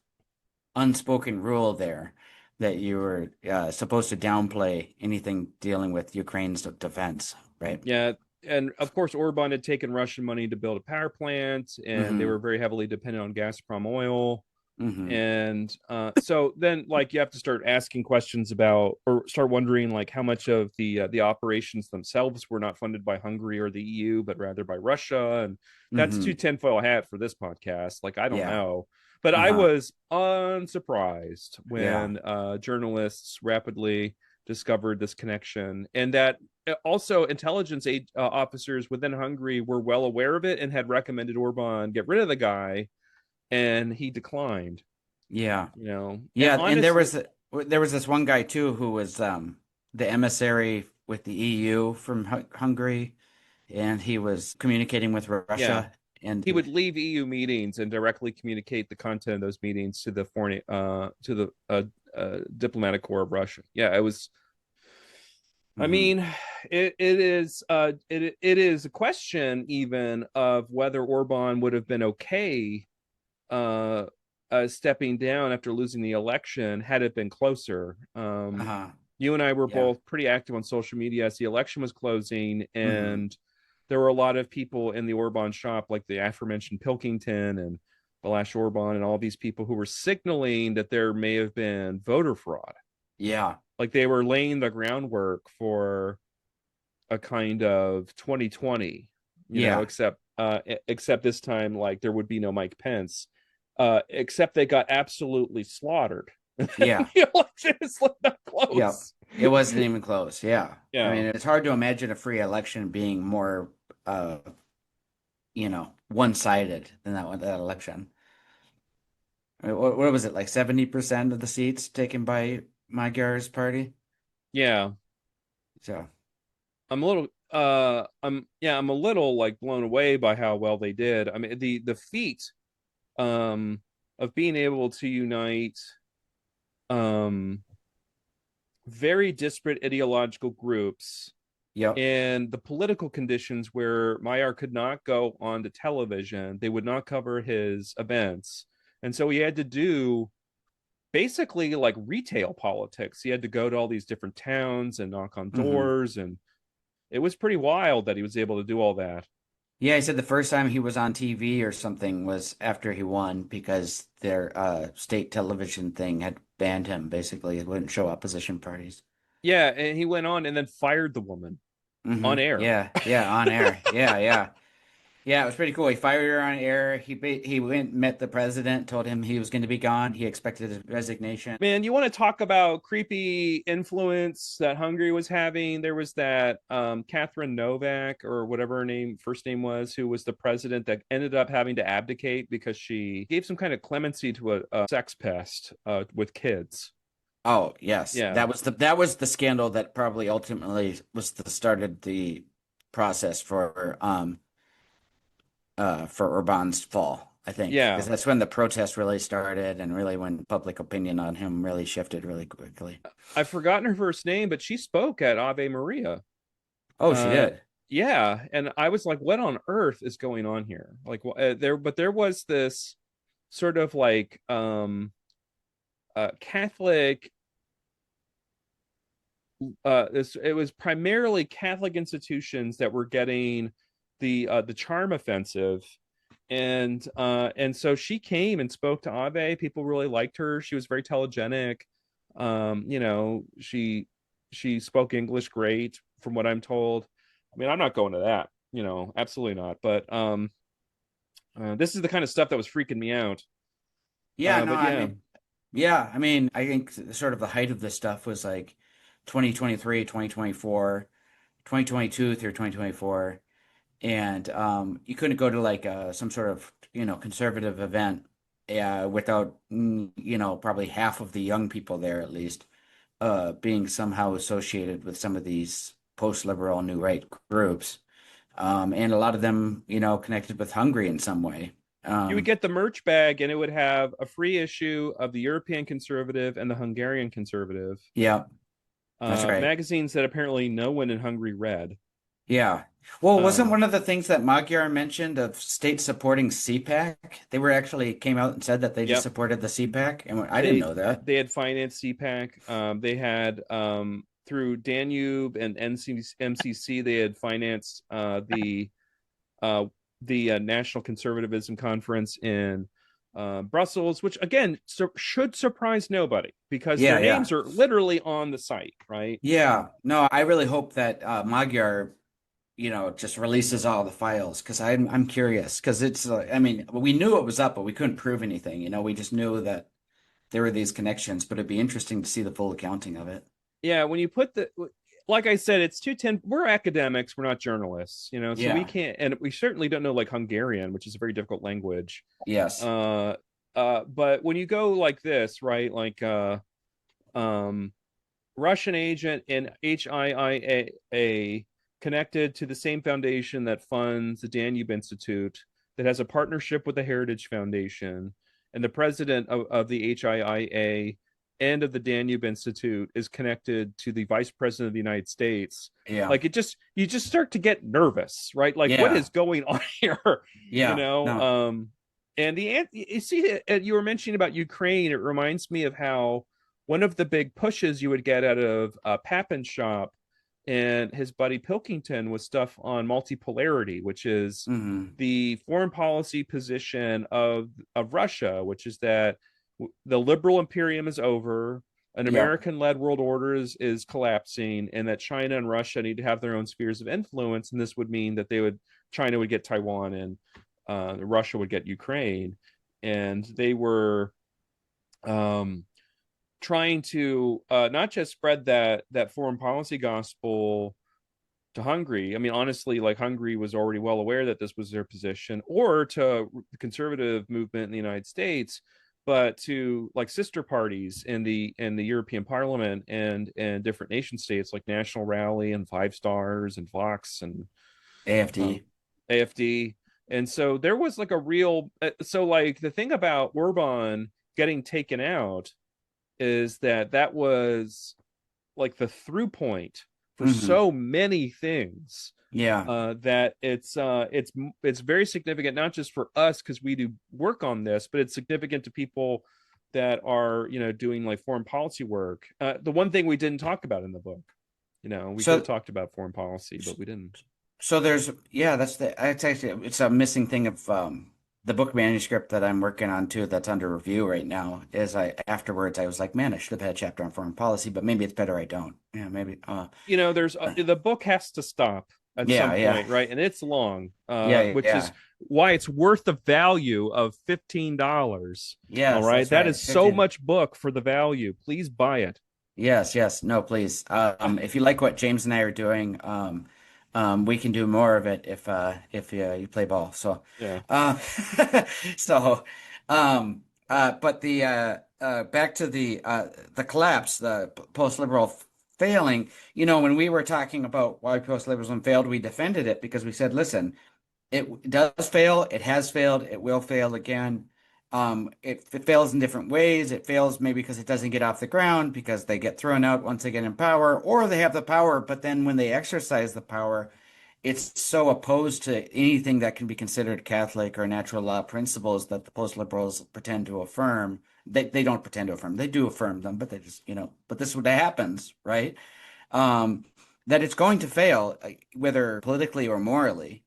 [SPEAKER 2] unspoken rule there that you were supposed to downplay anything dealing with Ukraine's defense, right?
[SPEAKER 1] Yeah, and of course Orban had taken Russian money to build a power plant, and they
[SPEAKER 2] Mm-hmm.
[SPEAKER 1] were very heavily dependent on Gazprom oil.
[SPEAKER 2] Mm-hmm.
[SPEAKER 1] And so then, like, you have to start asking questions about, or start wondering, like, how much of the operations themselves were not funded by Hungary or the EU, but rather by Russia. And that's
[SPEAKER 2] Mm-hmm.
[SPEAKER 1] too tinfoil hat for this podcast. Like, I don't
[SPEAKER 2] Yeah.
[SPEAKER 1] know, but I
[SPEAKER 2] Uh-huh.
[SPEAKER 1] was unsurprised
[SPEAKER 2] Yeah.
[SPEAKER 1] when journalists rapidly discovered this connection, and that also intelligence officers within Hungary were well aware of it and had recommended Orban get rid of the guy, and he declined.
[SPEAKER 2] Yeah.
[SPEAKER 1] And
[SPEAKER 2] Yeah, and
[SPEAKER 1] honestly,
[SPEAKER 2] there was this one guy too who was the emissary with the EU from Hungary, and he was communicating with
[SPEAKER 1] yeah,
[SPEAKER 2] Russia, and
[SPEAKER 1] he would leave EU meetings and directly communicate the content of those meetings to the foreign to the diplomatic corps of Russia. Yeah, it was. I
[SPEAKER 2] mhm.
[SPEAKER 1] mean, it is a question even of whether Orban would have been okay uh, stepping down after losing the election had it been closer.
[SPEAKER 2] Uh-huh.
[SPEAKER 1] You and I were
[SPEAKER 2] Yeah.
[SPEAKER 1] both pretty active on social media as the election was closing,
[SPEAKER 2] Hmm.
[SPEAKER 1] and there were a lot of people in the Orban shop, like the aforementioned Pilkington and Balash Orban, and all these people who were signaling that there may have been voter fraud.
[SPEAKER 2] Yeah.
[SPEAKER 1] Like, they were laying the groundwork for a kind of 2020,
[SPEAKER 2] Yeah.
[SPEAKER 1] except this time, like, there would be no Mike Pence, except they got absolutely slaughtered.
[SPEAKER 2] Yeah.
[SPEAKER 1] The election is like not
[SPEAKER 2] Yeah.
[SPEAKER 1] close.
[SPEAKER 2] It wasn't even close. Yeah. I
[SPEAKER 1] Yeah.
[SPEAKER 2] mean, it's hard to imagine a free election being more one-sided than that election. I mean, what was it, like 70% of the seats taken by Magyar's party?
[SPEAKER 1] Yeah.
[SPEAKER 2] So,
[SPEAKER 1] I'm a little like blown away by how well they did. I mean, the feat um of being able to unite um very disparate ideological groups
[SPEAKER 2] yep.
[SPEAKER 1] and the political conditions where Mayer could not go on to television. They would not cover his events. And so he had to do basically like retail politics. He had to go to all these different towns and knock on
[SPEAKER 2] Hmm.
[SPEAKER 1] doors. And it was pretty wild that he was able to do all that.
[SPEAKER 2] Yeah, he said the first time he was on TV or something was after he won because their state television thing had banned him. Basically, he wouldn't show opposition parties.
[SPEAKER 1] Yeah. And he went on and then fired the woman on air.
[SPEAKER 2] Yeah, yeah, on air. Yeah, yeah. Yeah, it was pretty cool. He fired her on air. He went met the president, told him he was going to be gone. He expected his resignation.
[SPEAKER 1] Man, you want to talk about creepy influence that Hungary was having? There was that Catherine Novak, or whatever her first name was, who was the president that ended up having to abdicate because she gave some kind of clemency to a sex pest with kids.
[SPEAKER 2] Oh, yes.
[SPEAKER 1] Yeah.
[SPEAKER 2] That was the scandal that probably ultimately was the started the process for Orban's fall, I think, because
[SPEAKER 1] Yeah.
[SPEAKER 2] that's when the protests really started and really when public opinion on him really shifted really quickly.
[SPEAKER 1] I've forgotten her first name, but she spoke at Ave Maria.
[SPEAKER 2] Oh, she
[SPEAKER 1] Uh,
[SPEAKER 2] did.
[SPEAKER 1] yeah, and I was like, what on earth is going on here? Like, there was this sort of like Catholic. It was primarily Catholic institutions that were getting the charm offensive, and so she came and spoke to Ave. People really liked her. She was very telegenic. You know, she spoke English great, from what I'm told. I mean, I'm not going to that, you know, absolutely not. But this is the kind of stuff that was freaking me out.
[SPEAKER 2] Yeah, no,
[SPEAKER 1] But
[SPEAKER 2] I
[SPEAKER 1] yeah,
[SPEAKER 2] mean, yeah, I mean, I think sort of the height of this stuff was like 2023, 2024, 2022 through 2024. And you couldn't go to like some sort of, conservative event without, probably half of the young people there at least being somehow associated with some of these post-liberal new right groups. And a lot of them, connected with Hungary in some way.
[SPEAKER 1] you would
[SPEAKER 2] Um,
[SPEAKER 1] get the merch bag, and it would have a free issue of the European Conservative and the Hungarian Conservative,
[SPEAKER 2] yeah, that's right.
[SPEAKER 1] magazines that apparently no one in Hungary read.
[SPEAKER 2] Yeah. Well, wasn't
[SPEAKER 1] Um,
[SPEAKER 2] one of the things that Magyar mentioned of states supporting CPAC? They were actually came out and said that they just
[SPEAKER 1] yep,
[SPEAKER 2] supported the CPAC, and I didn't
[SPEAKER 1] they
[SPEAKER 2] know that.
[SPEAKER 1] they had financed CPAC. They had through Danube and MCC, they had financed uh, the National Conservatism Conference in Brussels, which again should surprise nobody because
[SPEAKER 2] Yeah,
[SPEAKER 1] their
[SPEAKER 2] yeah.
[SPEAKER 1] names are literally on the site, right?
[SPEAKER 2] Yeah, no, I really hope that Magyar, just releases all the files because I'm curious because it's I mean we knew it was up but we couldn't prove anything. We just knew that there were these connections, but it'd be interesting to see the full accounting of it.
[SPEAKER 1] Yeah, when you put the, like I said, it's 210. We're academics, we're not journalists, you know, so we
[SPEAKER 2] Yeah.
[SPEAKER 1] can't, and we certainly don't know like Hungarian, which is a very difficult language.
[SPEAKER 2] Yes.
[SPEAKER 1] uh but when you go like this, right, like um Russian agent in HIIA, connected to the same foundation that funds the Danube Institute, that has a partnership with the Heritage Foundation, and the president of the HIIA and of the Danube Institute is connected to the vice president of the United States.
[SPEAKER 2] Yeah.
[SPEAKER 1] Like, you just start to get nervous, right? Like, what
[SPEAKER 2] Yeah.
[SPEAKER 1] is going on here? you
[SPEAKER 2] Yeah.
[SPEAKER 1] know
[SPEAKER 2] No.
[SPEAKER 1] um and you see, you were mentioning about Ukraine. It reminds me of how one of the big pushes you would get out of Papin's shop and his buddy Pilkington was stuff on multipolarity, which is
[SPEAKER 2] Hmm.
[SPEAKER 1] the foreign policy position of Russia, which is that the liberal imperium is over, an
[SPEAKER 2] Yep.
[SPEAKER 1] American-led world order is collapsing, and that China and Russia need to have their own spheres of influence. And this would mean that China would get Taiwan, and Russia would get Ukraine, and they were um, trying to not just spread that foreign policy gospel to Hungary. I mean, honestly, like Hungary was already well aware that this was their position, or to the conservative movement in the United States, but to like sister parties in the European Parliament and different nation states like National Rally and Five Stars and Vox and uh,
[SPEAKER 2] AFD.
[SPEAKER 1] AFD. And so there was like a real so like the thing about Orban getting taken out is that was like the through point for
[SPEAKER 2] Hmm.
[SPEAKER 1] so many things,
[SPEAKER 2] Yeah.
[SPEAKER 1] that it's very significant, not just for us because we do work on this, but it's significant to people that are, you know, doing like foreign policy work. The one thing we didn't talk about in the book, you know, we could have
[SPEAKER 2] So
[SPEAKER 1] talked about foreign policy, but we didn't.
[SPEAKER 2] So there's yeah, it's actually it's a missing thing of the book manuscript that I'm working on too that's under review right now is I afterwards I was like, man, I should have had a chapter on foreign policy, but maybe it's better I don't. Yeah, maybe
[SPEAKER 1] You know, there's the book has to stop at some
[SPEAKER 2] yeah, yeah.
[SPEAKER 1] point, right? And it's long,
[SPEAKER 2] Yeah,
[SPEAKER 1] which is
[SPEAKER 2] yeah.
[SPEAKER 1] why it's worth the value of $15. All
[SPEAKER 2] Yes,
[SPEAKER 1] right,
[SPEAKER 2] that's
[SPEAKER 1] that
[SPEAKER 2] right.
[SPEAKER 1] is so
[SPEAKER 2] 15.
[SPEAKER 1] much book for the value. Please buy it.
[SPEAKER 2] Yes, yes. No, please. If you like what James and I are doing, we can do more of it if you play ball. So
[SPEAKER 1] Yeah.
[SPEAKER 2] uh so but back to the collapse, the post-liberal failing. When we were talking about why post-liberalism failed, we defended it because we said, listen, it does fail. It has failed. It will fail again. It fails in different ways. It fails maybe because it doesn't get off the ground because they get thrown out once they get in power, or they have the power, but then when they exercise the power, it's so opposed to anything that can be considered Catholic or natural law principles that the post-liberals pretend to affirm. They don't pretend to affirm. They do affirm them, but they just, but this is what happens, right? Um, that it's going to fail, whether politically or morally.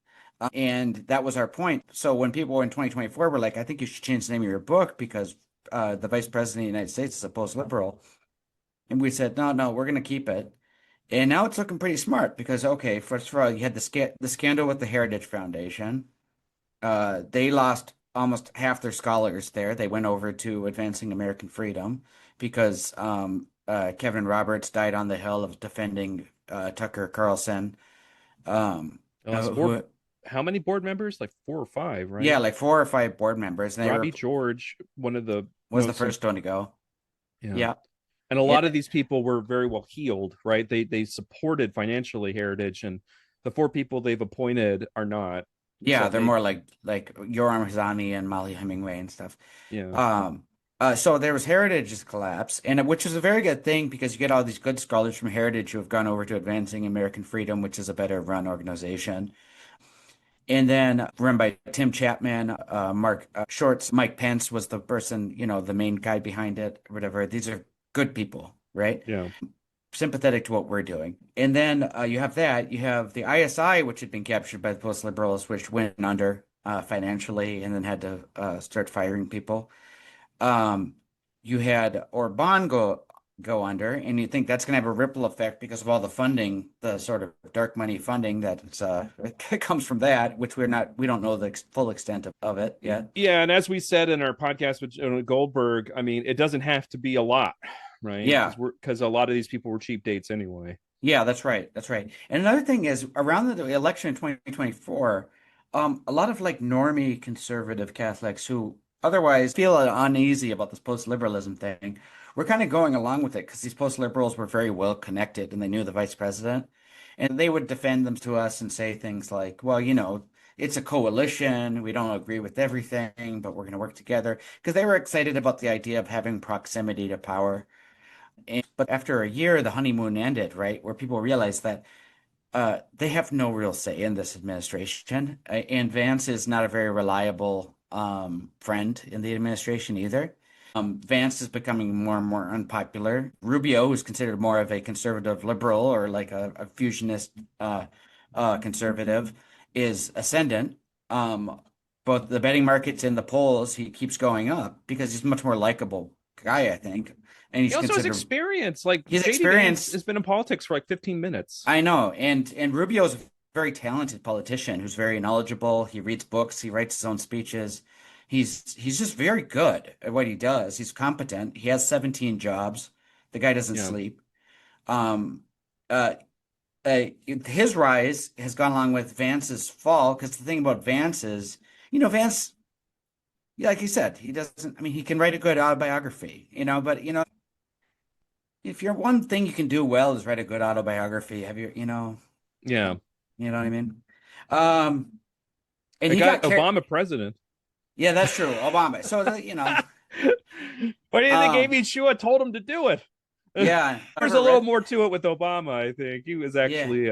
[SPEAKER 2] And that was our point. So when people in 2024 were like, I think you should change the name of your book because the vice president of the United States is a post-liberal. And we said, no, no, we're going to keep it. And now it's looking pretty smart because, okay, first of all, you had the scandal with the Heritage Foundation. They lost almost half their scholars there. They went over to Advancing American Freedom because Kevin Roberts died on the Hill of defending Tucker Carlson. Um,
[SPEAKER 1] Four.
[SPEAKER 2] who,
[SPEAKER 1] How many board members? Like 4 or 5,
[SPEAKER 2] yeah,
[SPEAKER 1] right?
[SPEAKER 2] like 4 or 5 board members, and they were
[SPEAKER 1] Robbie George, one of the
[SPEAKER 2] was the
[SPEAKER 1] most,
[SPEAKER 2] first one to go.
[SPEAKER 1] yeah.
[SPEAKER 2] Yeah,
[SPEAKER 1] And a lot of
[SPEAKER 2] it,
[SPEAKER 1] these people were very well heeled, right? They supported financially Heritage, and the 4 people they've appointed are not.
[SPEAKER 2] yeah,
[SPEAKER 1] So
[SPEAKER 2] they're
[SPEAKER 1] they,
[SPEAKER 2] more like Yoram Hazami and Molly Hemingway and stuff.
[SPEAKER 1] yeah,
[SPEAKER 2] Um, so there was Heritage's collapse, and which is a very good thing because you get all these good scholars from Heritage who have gone over to Advancing American Freedom, which is a better run organization. And then run by Tim Chapman, Mark Shorts, Mike Pence was the person, the main guy behind it, whatever. These are good people, right?
[SPEAKER 1] yeah,
[SPEAKER 2] Sympathetic to what we're doing. And then you have that. You have the ISI, which had been captured by the post-liberals, which went under financially and then had to start firing people. Um, you had Orban go under, and you think that's going to have a ripple effect because of all the funding, the sort of dark money funding that comes from that, which we don't know the full extent of it yet.
[SPEAKER 1] yeah. And as we said in our podcast with Goldberg, I mean, it doesn't have to be a lot, right?
[SPEAKER 2] Yeah,
[SPEAKER 1] Because a lot of these people were cheap dates anyway.
[SPEAKER 2] yeah, that's right. That's right. And another thing is around the election in 2024, a lot of like normie conservative Catholics who otherwise feel uneasy about this post-liberalism thing, we're kind of going along with it because these post-liberals were very well connected and they knew the vice president. And they would defend them to us and say things like, well, it's a coalition. We don't agree with everything, but we're going to work together because they were excited about the idea of having proximity to power. But after a year, the honeymoon ended, right? Where people realized that they have no real say in this administration. And Vance is not a very reliable friend in the administration either. Vance is becoming more and more unpopular. Rubio, who's considered more of a conservative liberal or like a fusionist conservative, is ascendant. Both the betting markets and the polls, he keeps going up because he's a much more likable guy, I think. And
[SPEAKER 1] He
[SPEAKER 2] he's
[SPEAKER 1] also has
[SPEAKER 2] considered
[SPEAKER 1] experience. Like
[SPEAKER 2] his
[SPEAKER 1] JD Vance
[SPEAKER 2] experience.
[SPEAKER 1] has been in politics for like 15 minutes.
[SPEAKER 2] I know, and Rubio's a very talented politician who's very knowledgeable. He reads books, he writes his own speeches. He's just very good at what he does. He's competent. He has 17 jobs. The guy doesn't
[SPEAKER 1] Yeah.
[SPEAKER 2] sleep. Um, uh, his rise has gone along with Vance's fall because the thing about Vance is, Vance, yeah, like you said, he doesn't. I mean, he can write a good autobiography, but if you're one thing you can do well is write a good autobiography, have you.
[SPEAKER 1] Yeah.
[SPEAKER 2] You know what I mean? Um, and
[SPEAKER 1] It
[SPEAKER 2] he
[SPEAKER 1] got
[SPEAKER 2] got
[SPEAKER 1] Obama president.
[SPEAKER 2] yeah, that's true. Obama. So,
[SPEAKER 1] Why do you think
[SPEAKER 2] um,
[SPEAKER 1] Amy Chua told him to do it?
[SPEAKER 2] yeah,
[SPEAKER 1] There's
[SPEAKER 2] ever
[SPEAKER 1] a little
[SPEAKER 2] read?
[SPEAKER 1] more to it with Obama, I think. He was
[SPEAKER 2] Yeah.
[SPEAKER 1] actually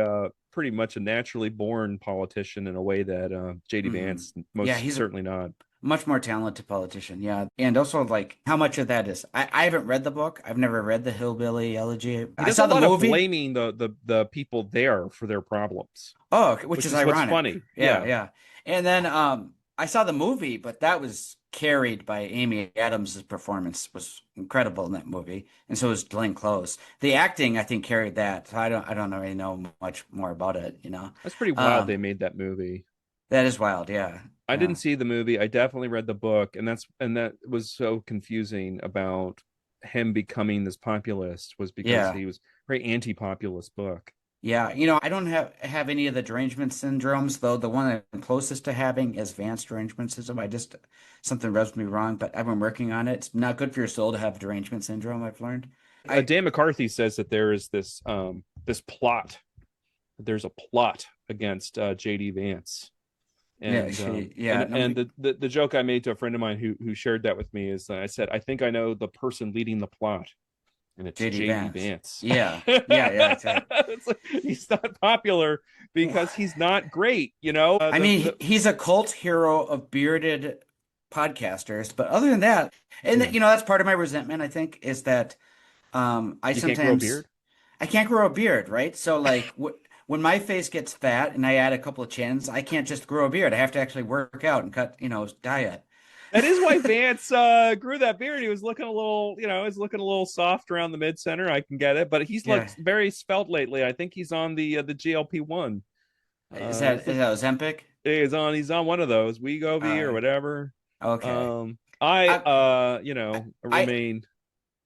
[SPEAKER 1] pretty much a naturally born politician in a way that JD
[SPEAKER 2] Hmm.
[SPEAKER 1] Vance
[SPEAKER 2] Yeah,
[SPEAKER 1] most
[SPEAKER 2] he's a
[SPEAKER 1] certainly not.
[SPEAKER 2] much more talented politician. Yeah. And also, like, how much of that is, I haven't read the book. I've never read the Hillbilly Elegy.
[SPEAKER 1] He
[SPEAKER 2] I
[SPEAKER 1] does a
[SPEAKER 2] saw the
[SPEAKER 1] lot of
[SPEAKER 2] movie.
[SPEAKER 1] blaming the people there for their problems,
[SPEAKER 2] Oh, okay, which
[SPEAKER 1] which
[SPEAKER 2] is
[SPEAKER 1] is what's
[SPEAKER 2] ironic.
[SPEAKER 1] funny.
[SPEAKER 2] Yeah,
[SPEAKER 1] Yeah.
[SPEAKER 2] yeah. And then I saw the movie, but that was carried by Amy Adams' performance was incredible in that movie, and so was Glenn Close. The acting, I think, carried that. So I don't really know much more about it.
[SPEAKER 1] That's pretty wild they
[SPEAKER 2] Um,
[SPEAKER 1] made that movie.
[SPEAKER 2] that is wild. Yeah,
[SPEAKER 1] I
[SPEAKER 2] yeah,
[SPEAKER 1] didn't see the movie. I definitely read the book, and that was so confusing about him becoming this populist was because
[SPEAKER 2] yeah.
[SPEAKER 1] he was very anti-populist book.
[SPEAKER 2] Yeah, you know, I don't have any of the derangement syndromes, though. The one I'm closest to having is advanced derangement syndrome. I just something rubs me wrong, but I've been working on it. It's not good for your soul to have derangement syndrome, I've learned. I
[SPEAKER 1] Dan McCarthy says that there is this plot. There's a plot against JD Vance,
[SPEAKER 2] Yeah,
[SPEAKER 1] and
[SPEAKER 2] yeah, nobody.
[SPEAKER 1] the joke I made to a friend of mine who shared that with me is that I said, I think I know the person leading the plot, and it's
[SPEAKER 2] JD
[SPEAKER 1] JD
[SPEAKER 2] Vance.
[SPEAKER 1] Vance.
[SPEAKER 2] Yeah, yeah, that's right.
[SPEAKER 1] It's like, he's not popular because he's not great,
[SPEAKER 2] I mean, he's a cult hero of bearded podcasters, but other than that, and
[SPEAKER 1] yeah.
[SPEAKER 2] you know, that's part of my resentment, I think, is that I
[SPEAKER 1] You can't grow a
[SPEAKER 2] sometimes
[SPEAKER 1] beard.
[SPEAKER 2] I can't grow a beard, right? So like when my face gets fat and I add a couple of chins, I can't just grow a beard. I have to actually work out and cut, diet.
[SPEAKER 1] That is why Vance grew that beard. He was looking a little, he's looking a little soft around the mid center. I can get it, but he's
[SPEAKER 2] Yeah.
[SPEAKER 1] looked very svelte lately. I think he's on the GLP-1.
[SPEAKER 2] Is
[SPEAKER 1] He's
[SPEAKER 2] that is
[SPEAKER 1] look
[SPEAKER 2] that Ozempic?
[SPEAKER 1] he's on one of those Wegovy or
[SPEAKER 2] Uh,
[SPEAKER 1] whatever.
[SPEAKER 2] okay.
[SPEAKER 1] I
[SPEAKER 2] I, I
[SPEAKER 1] remain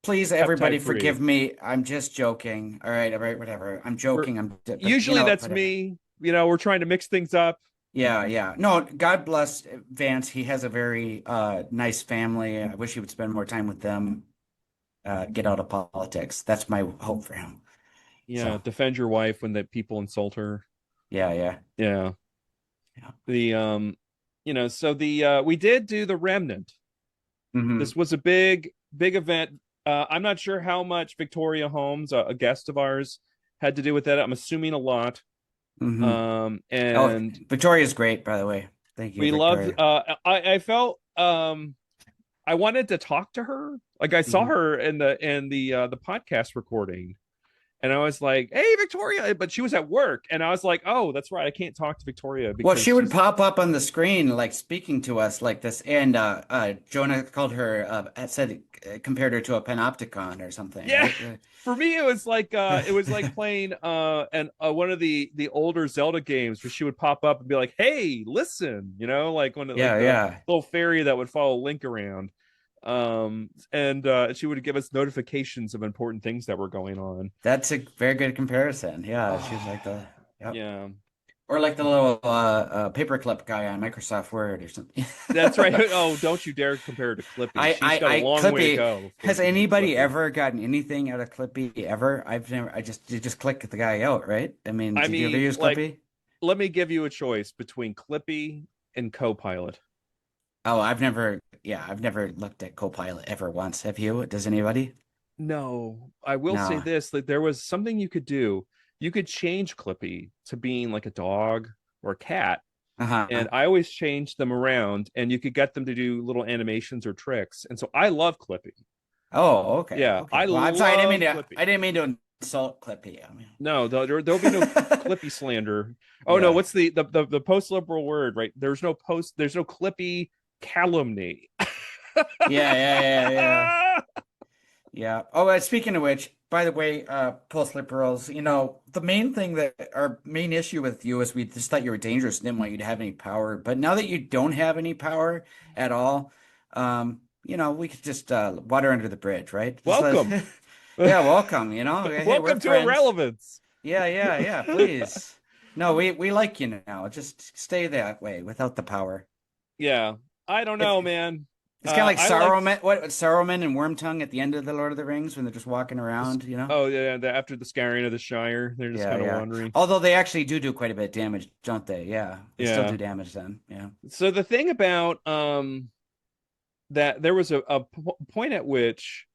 [SPEAKER 2] please everybody
[SPEAKER 1] peptide free.
[SPEAKER 2] forgive me. I'm just joking. All right, whatever. I'm
[SPEAKER 1] We're
[SPEAKER 2] joking. But
[SPEAKER 1] usually that's
[SPEAKER 2] whatever.
[SPEAKER 1] me. We're trying to mix things up.
[SPEAKER 2] Yeah, yeah. No, God bless Vance. He has a very nice family. I wish he would spend more time with them. Get out of politics. That's my hope for him.
[SPEAKER 1] Yeah,
[SPEAKER 2] So,
[SPEAKER 1] defend your wife when the people insult her.
[SPEAKER 2] yeah, yeah,
[SPEAKER 1] Yeah.
[SPEAKER 2] yeah.
[SPEAKER 1] The so the we did do the remnant.
[SPEAKER 2] Hmm.
[SPEAKER 1] This was a big event. I'm not sure how much Victoria Holmes, a guest of ours, had to do with that. I'm assuming a lot.
[SPEAKER 2] Hmm. Oh,
[SPEAKER 1] And
[SPEAKER 2] Victoria's great, by the way. Thank you,
[SPEAKER 1] we loved.
[SPEAKER 2] Victoria.
[SPEAKER 1] I felt I wanted to talk to her. Like I saw
[SPEAKER 2] Hmm.
[SPEAKER 1] her in the podcast recording, and I was like, "Hey, Victoria," but she was at work, and I was like, "Oh, that's right. I can't talk to Victoria
[SPEAKER 2] Well,
[SPEAKER 1] because
[SPEAKER 2] she would
[SPEAKER 1] she's."
[SPEAKER 2] pop up on the screen like speaking to us like this, and Jonah called her, said compared her to a panopticon or something,
[SPEAKER 1] Yeah,
[SPEAKER 2] right?
[SPEAKER 1] for me it was like playing and one of the older Zelda games where she would pop up and be like, "Hey, listen," like when like
[SPEAKER 2] Yeah,
[SPEAKER 1] the
[SPEAKER 2] yeah.
[SPEAKER 1] little fairy that would follow Link around. And she would give us notifications of important things that were going on.
[SPEAKER 2] That's a very good comparison. Yeah, she was
[SPEAKER 1] Oh,
[SPEAKER 2] like yep.
[SPEAKER 1] yeah.
[SPEAKER 2] Or like the little paperclip guy on Microsoft Word or something.
[SPEAKER 1] That's right. Oh, don't you dare compare her to Clippy. She's got a long way to
[SPEAKER 2] Clippy.
[SPEAKER 1] go before
[SPEAKER 2] Has
[SPEAKER 1] she can be
[SPEAKER 2] anybody
[SPEAKER 1] Clippy.
[SPEAKER 2] ever gotten anything out of Clippy ever? I've never. You just click the guy out, right? I mean,
[SPEAKER 1] I
[SPEAKER 2] did you ever
[SPEAKER 1] mean,
[SPEAKER 2] use
[SPEAKER 1] like,
[SPEAKER 2] Clippy?
[SPEAKER 1] let me give you a choice between Clippy and Copilot.
[SPEAKER 2] Oh, I've never. Yeah, I've never looked at Copilot ever once. Have you? Does anybody?
[SPEAKER 1] No, I will say
[SPEAKER 2] No.
[SPEAKER 1] this, that there was something you could do. You could change Clippy to being like a dog or a cat. And
[SPEAKER 2] Uh-huh.
[SPEAKER 1] I always change them around and you could get them to do little animations or tricks. And so I love Clippy.
[SPEAKER 2] Oh, okay,
[SPEAKER 1] Yeah,
[SPEAKER 2] okay.
[SPEAKER 1] I
[SPEAKER 2] Well, I'm sorry.
[SPEAKER 1] love
[SPEAKER 2] I
[SPEAKER 1] Clippy.
[SPEAKER 2] didn't mean to insult Clippy. I mean,
[SPEAKER 1] No, there'll be no Clippy slander. Oh no,
[SPEAKER 2] yeah.
[SPEAKER 1] what's the post liberal word, right? There's no Clippy calumny.
[SPEAKER 2] Yeah, yeah, yeah, yeah. Yeah. Oh, speaking of which, by the way, post liberals, the main thing that our main issue with you is we just thought you were dangerous and didn't want you to have any power. But now that you don't have any power at all, we could just water under the bridge, right? Just let,
[SPEAKER 1] Welcome.
[SPEAKER 2] yeah, welcome, hey, we're
[SPEAKER 1] Welcome to
[SPEAKER 2] friends.
[SPEAKER 1] irrelevance.
[SPEAKER 2] Yeah, yeah, yeah, please. No, we like you now. Just stay that way without the power.
[SPEAKER 1] Yeah, I don't
[SPEAKER 2] It's
[SPEAKER 1] know, man.
[SPEAKER 2] it's kind of like
[SPEAKER 1] I liked.
[SPEAKER 2] Saruman and Wormtongue at the end of the Lord of the Rings when they're just walking around.
[SPEAKER 1] Oh yeah, after the scouring of the Shire, they're just
[SPEAKER 2] Yeah,
[SPEAKER 1] kind of
[SPEAKER 2] yeah.
[SPEAKER 1] wandering.
[SPEAKER 2] Although they actually do quite a bit of damage, don't they? Yeah, they still
[SPEAKER 1] Yeah.
[SPEAKER 2] do damage then. Yeah.
[SPEAKER 1] So the thing about that there was point at which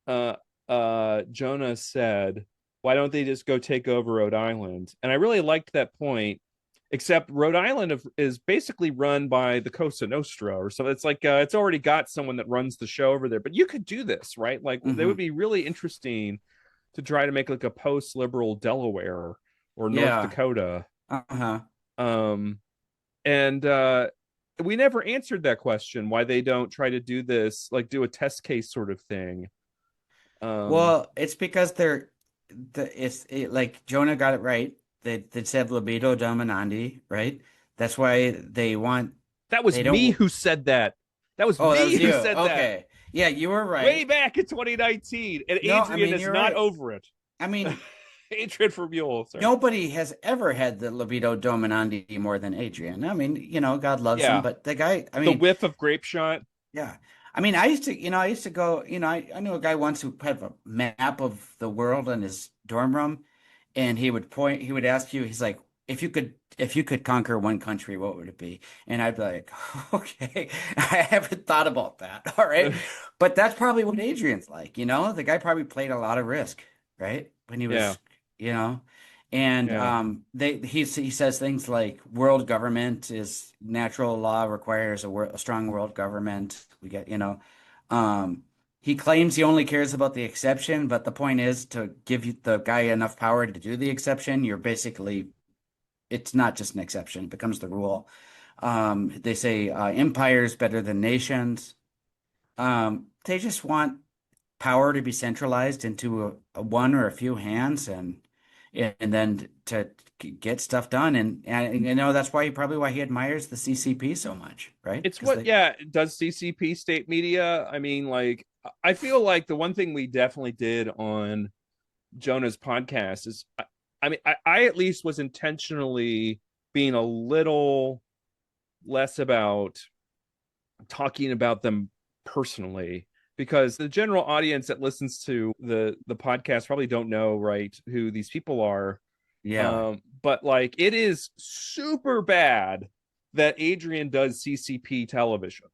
[SPEAKER 1] uh Jonah said, "Why don't they just go take over Rhode Island?" And I really liked that point. Except Rhode Island is basically run by the Cosa Nostra, or so it's like it's already got someone that runs the show over there. But you could do this, right? Like they would
[SPEAKER 2] Hmm.
[SPEAKER 1] be really interesting to try to make like a post-liberal Delaware or North
[SPEAKER 2] Yeah.
[SPEAKER 1] Dakota.
[SPEAKER 2] Uh-huh.
[SPEAKER 1] Um, and we never answered that question why they don't try to do this, like do a test case sort of thing. Um,
[SPEAKER 2] Well, it's because like Jonah got it right. They said libido dominandi, right? That's why
[SPEAKER 1] that was
[SPEAKER 2] they
[SPEAKER 1] me
[SPEAKER 2] don't.
[SPEAKER 1] who said that. That was
[SPEAKER 2] Oh, that
[SPEAKER 1] me
[SPEAKER 2] was
[SPEAKER 1] who
[SPEAKER 2] you.
[SPEAKER 1] said that
[SPEAKER 2] Okay. Yeah, you were
[SPEAKER 1] way
[SPEAKER 2] right.
[SPEAKER 1] back in 2019, and
[SPEAKER 2] No, I
[SPEAKER 1] Adrian
[SPEAKER 2] mean
[SPEAKER 1] is
[SPEAKER 2] you're
[SPEAKER 1] not
[SPEAKER 2] right.
[SPEAKER 1] over it.
[SPEAKER 2] I mean,
[SPEAKER 1] hatred for mules. Sorry.
[SPEAKER 2] Nobody has ever had the libido dominandi more than Adrian. I mean, God loves him,
[SPEAKER 1] Yeah,
[SPEAKER 2] but the guy, I
[SPEAKER 1] the
[SPEAKER 2] mean,
[SPEAKER 1] whiff of grape shot.
[SPEAKER 2] yeah. I mean, I used to go, I knew a guy once who had a map of the world in his dorm room, and he would ask you, he's like, if you could conquer one country, what would it be? And I'd be like, okay, I haven't thought about that. All right. But that's probably what Adrian's like, the guy probably played a lot of Risk, right? When he
[SPEAKER 1] Yeah,
[SPEAKER 2] was, you know, and
[SPEAKER 1] yeah.
[SPEAKER 2] he says things like world government is natural law requires a strong world government. We get, um, he claims he only cares about the exception, but the point is to give the guy enough power to do the exception. It's not just an exception, it becomes the rule. They say empires better than nations. They just want power to be centralized into a one or a few hands and then to get stuff done. And that's why he admires the CCP so much, right?
[SPEAKER 1] It's
[SPEAKER 2] Because
[SPEAKER 1] what, yeah, does CCP state media? I mean, like, I feel like the one thing we definitely did on Jonah's podcast is, I mean, I at least was intentionally being a little less about talking about them personally, because the general audience that listens to the podcast probably don't know, right, who these people are.
[SPEAKER 2] yeah,
[SPEAKER 1] But like, it is super bad that Adrian does CCP television.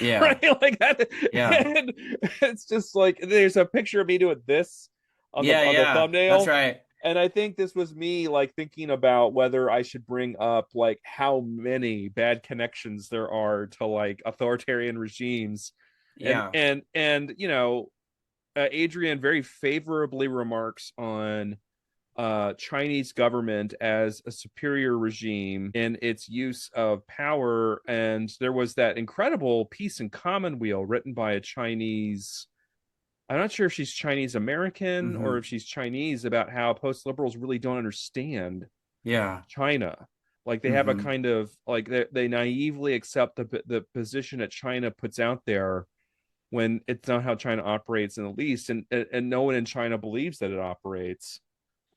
[SPEAKER 2] yeah,
[SPEAKER 1] Right, like that.
[SPEAKER 2] yeah,
[SPEAKER 1] And it's just like, there's a picture of me doing this
[SPEAKER 2] yeah,
[SPEAKER 1] on the
[SPEAKER 2] yeah. That's
[SPEAKER 1] thumbnail.
[SPEAKER 2] right.
[SPEAKER 1] And I think this was me like thinking about whether I should bring up like how many bad connections there are to like authoritarian regimes.
[SPEAKER 2] Yeah,
[SPEAKER 1] And Adrian very favorably remarks on Chinese government as a superior regime in its use of power. And there was that incredible Peace and Commonweal written by a Chinese, I'm not sure if she's Chinese American or
[SPEAKER 2] hmm,
[SPEAKER 1] if she's Chinese, about how post liberals really don't understand
[SPEAKER 2] yeah,
[SPEAKER 1] China. Like, they have a
[SPEAKER 2] hmm,
[SPEAKER 1] kind of like, they naively accept the position that China puts out there when it's not how China operates in the least, and no one in China believes that it operates.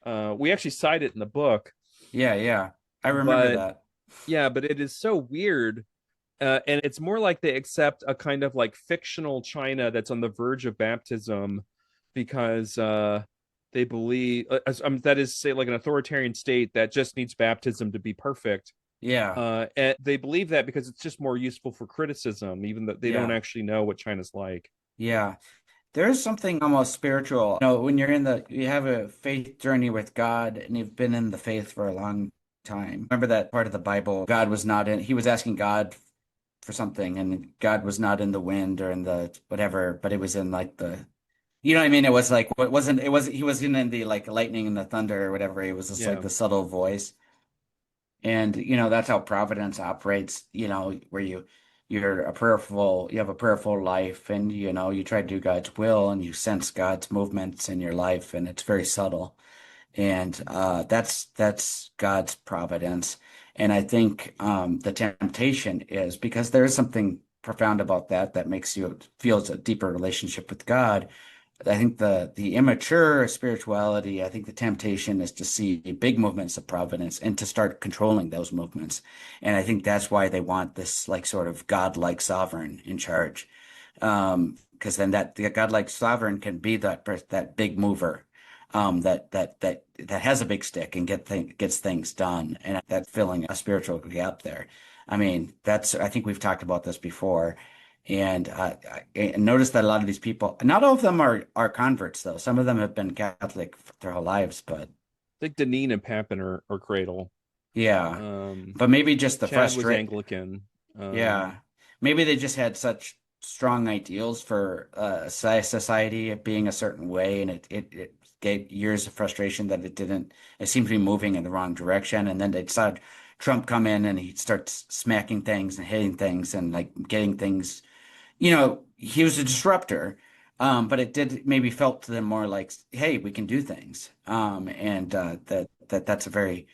[SPEAKER 1] We actually cite it in the book,
[SPEAKER 2] yeah, yeah. I remember
[SPEAKER 1] but
[SPEAKER 2] that.
[SPEAKER 1] yeah, but it is so weird. And it's more like they accept a kind of like fictional China that's on the verge of baptism, because they believe, that is, say, like an authoritarian state that just needs baptism to be perfect.
[SPEAKER 2] Yeah,
[SPEAKER 1] And they believe that because it's just more useful for criticism, even though they don't
[SPEAKER 2] yeah,
[SPEAKER 1] actually know what China's like.
[SPEAKER 2] yeah. There's something almost spiritual. When you have a faith journey with God and you've been in the faith for a long time. Remember that part of the Bible, he was asking God for something and God was not in the wind or in the whatever, but it was in like you know what I mean? It was like, he wasn't in the like lightning and the thunder or whatever. It was just like
[SPEAKER 1] Yeah.
[SPEAKER 2] the subtle voice. And that's how providence operates, where you have a prayerful life and you try to do God's will and you sense God's movements in your life and it's very subtle. And that's God's providence. And I think the temptation is because there is something profound about that makes you feels a deeper relationship with God. I think the immature spirituality, I think the temptation is to see big movements of providence and to start controlling those movements. And I think that's why they want this like sort of godlike sovereign in charge. Because then the godlike sovereign can be that big mover, that has a big stick and gets things done, and that filling a spiritual gap there. I mean, I think we've talked about this before. And I noticed that a lot of these people, not all of them are converts, though. Some of them have been Catholic their whole lives, but
[SPEAKER 1] I think Deneen and Papin are Cradle.
[SPEAKER 2] yeah.
[SPEAKER 1] Um,
[SPEAKER 2] But maybe just the
[SPEAKER 1] Chad was
[SPEAKER 2] frustrate.
[SPEAKER 1] Anglican.
[SPEAKER 2] Yeah. Maybe they just had such strong ideals for society being a certain way, and it gave years of frustration that it seemed to be moving in the wrong direction. And then they saw Trump come in and he starts smacking things and hitting things and like getting things. He was a disruptor, but it did maybe felt to them more like, hey, we can do things. And it's very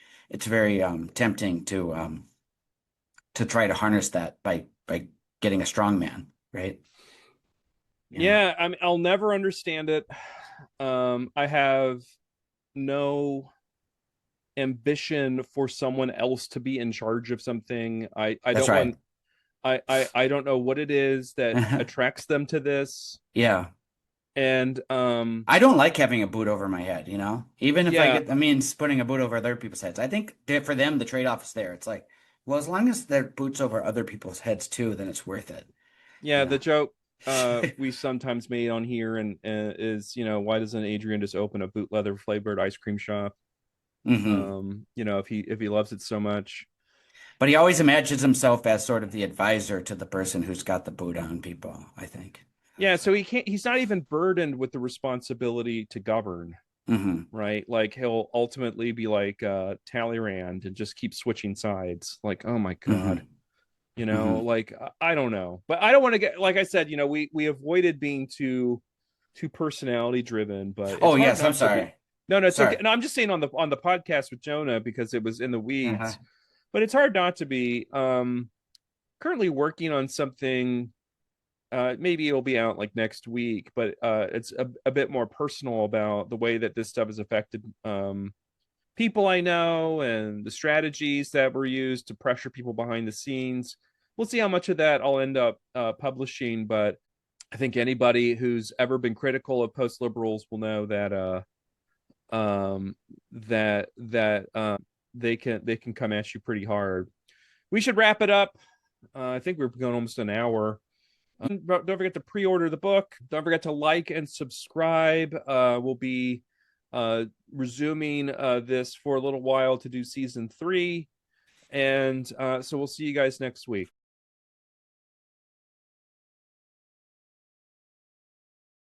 [SPEAKER 2] tempting to try to harness that by getting a strong man, right? Yeah.
[SPEAKER 1] Yeah, I'll never understand it. I have no ambition for someone else to be in charge of something. I
[SPEAKER 2] That's
[SPEAKER 1] don't
[SPEAKER 2] right.
[SPEAKER 1] want I don't know what it is that attracts them to this.
[SPEAKER 2] Yeah.
[SPEAKER 1] And
[SPEAKER 2] I don't like having a boot over my head, you know? Even if I
[SPEAKER 1] yeah,
[SPEAKER 2] get, I mean, putting a boot over other people's heads. I think that for them, the trade-off is there. It's like, well, as long as their boots over other people's heads too, then it's worth it, you
[SPEAKER 1] yeah, the
[SPEAKER 2] know?
[SPEAKER 1] joke we sometimes made on here and is, why doesn't Adrian just open a boot leather flavored ice cream shop?
[SPEAKER 2] Hmm.
[SPEAKER 1] If he loves it so much.
[SPEAKER 2] But he always imagines himself as sort of the advisor to the person who's got the boot on people, I think.
[SPEAKER 1] Yeah, so he's not even burdened with the responsibility to govern,
[SPEAKER 2] Hmm.
[SPEAKER 1] right? Like he'll ultimately be like Talleyrand and just keep switching sides. Like, oh my
[SPEAKER 2] Hmm.
[SPEAKER 1] God.
[SPEAKER 2] Hmm.
[SPEAKER 1] Like I don't know. But I don't want to get, like I said, we avoided being too personality driven, but it's
[SPEAKER 2] Oh,
[SPEAKER 1] hard
[SPEAKER 2] yes, I'm
[SPEAKER 1] not to be.
[SPEAKER 2] sorry.
[SPEAKER 1] No, no, it's okay.
[SPEAKER 2] Sorry.
[SPEAKER 1] No, I'm just saying on the podcast with Jonah because it was in the
[SPEAKER 2] Uh-huh.
[SPEAKER 1] weeds, but it's hard not to be. Currently working on something. Maybe it'll be out like next week, but it's a bit more personal about the way that this stuff has affected people I know and the strategies that were used to pressure people behind the scenes. We'll see how much of that I'll end up publishing, but I think anybody who's ever been critical of post liberals will know that they can come at you pretty hard. We should wrap it up. I think we're going almost an hour. Don't forget to pre-order the book. Don't forget to like and subscribe. We'll be resuming this for a little while to do season 3, and so we'll see you guys next week.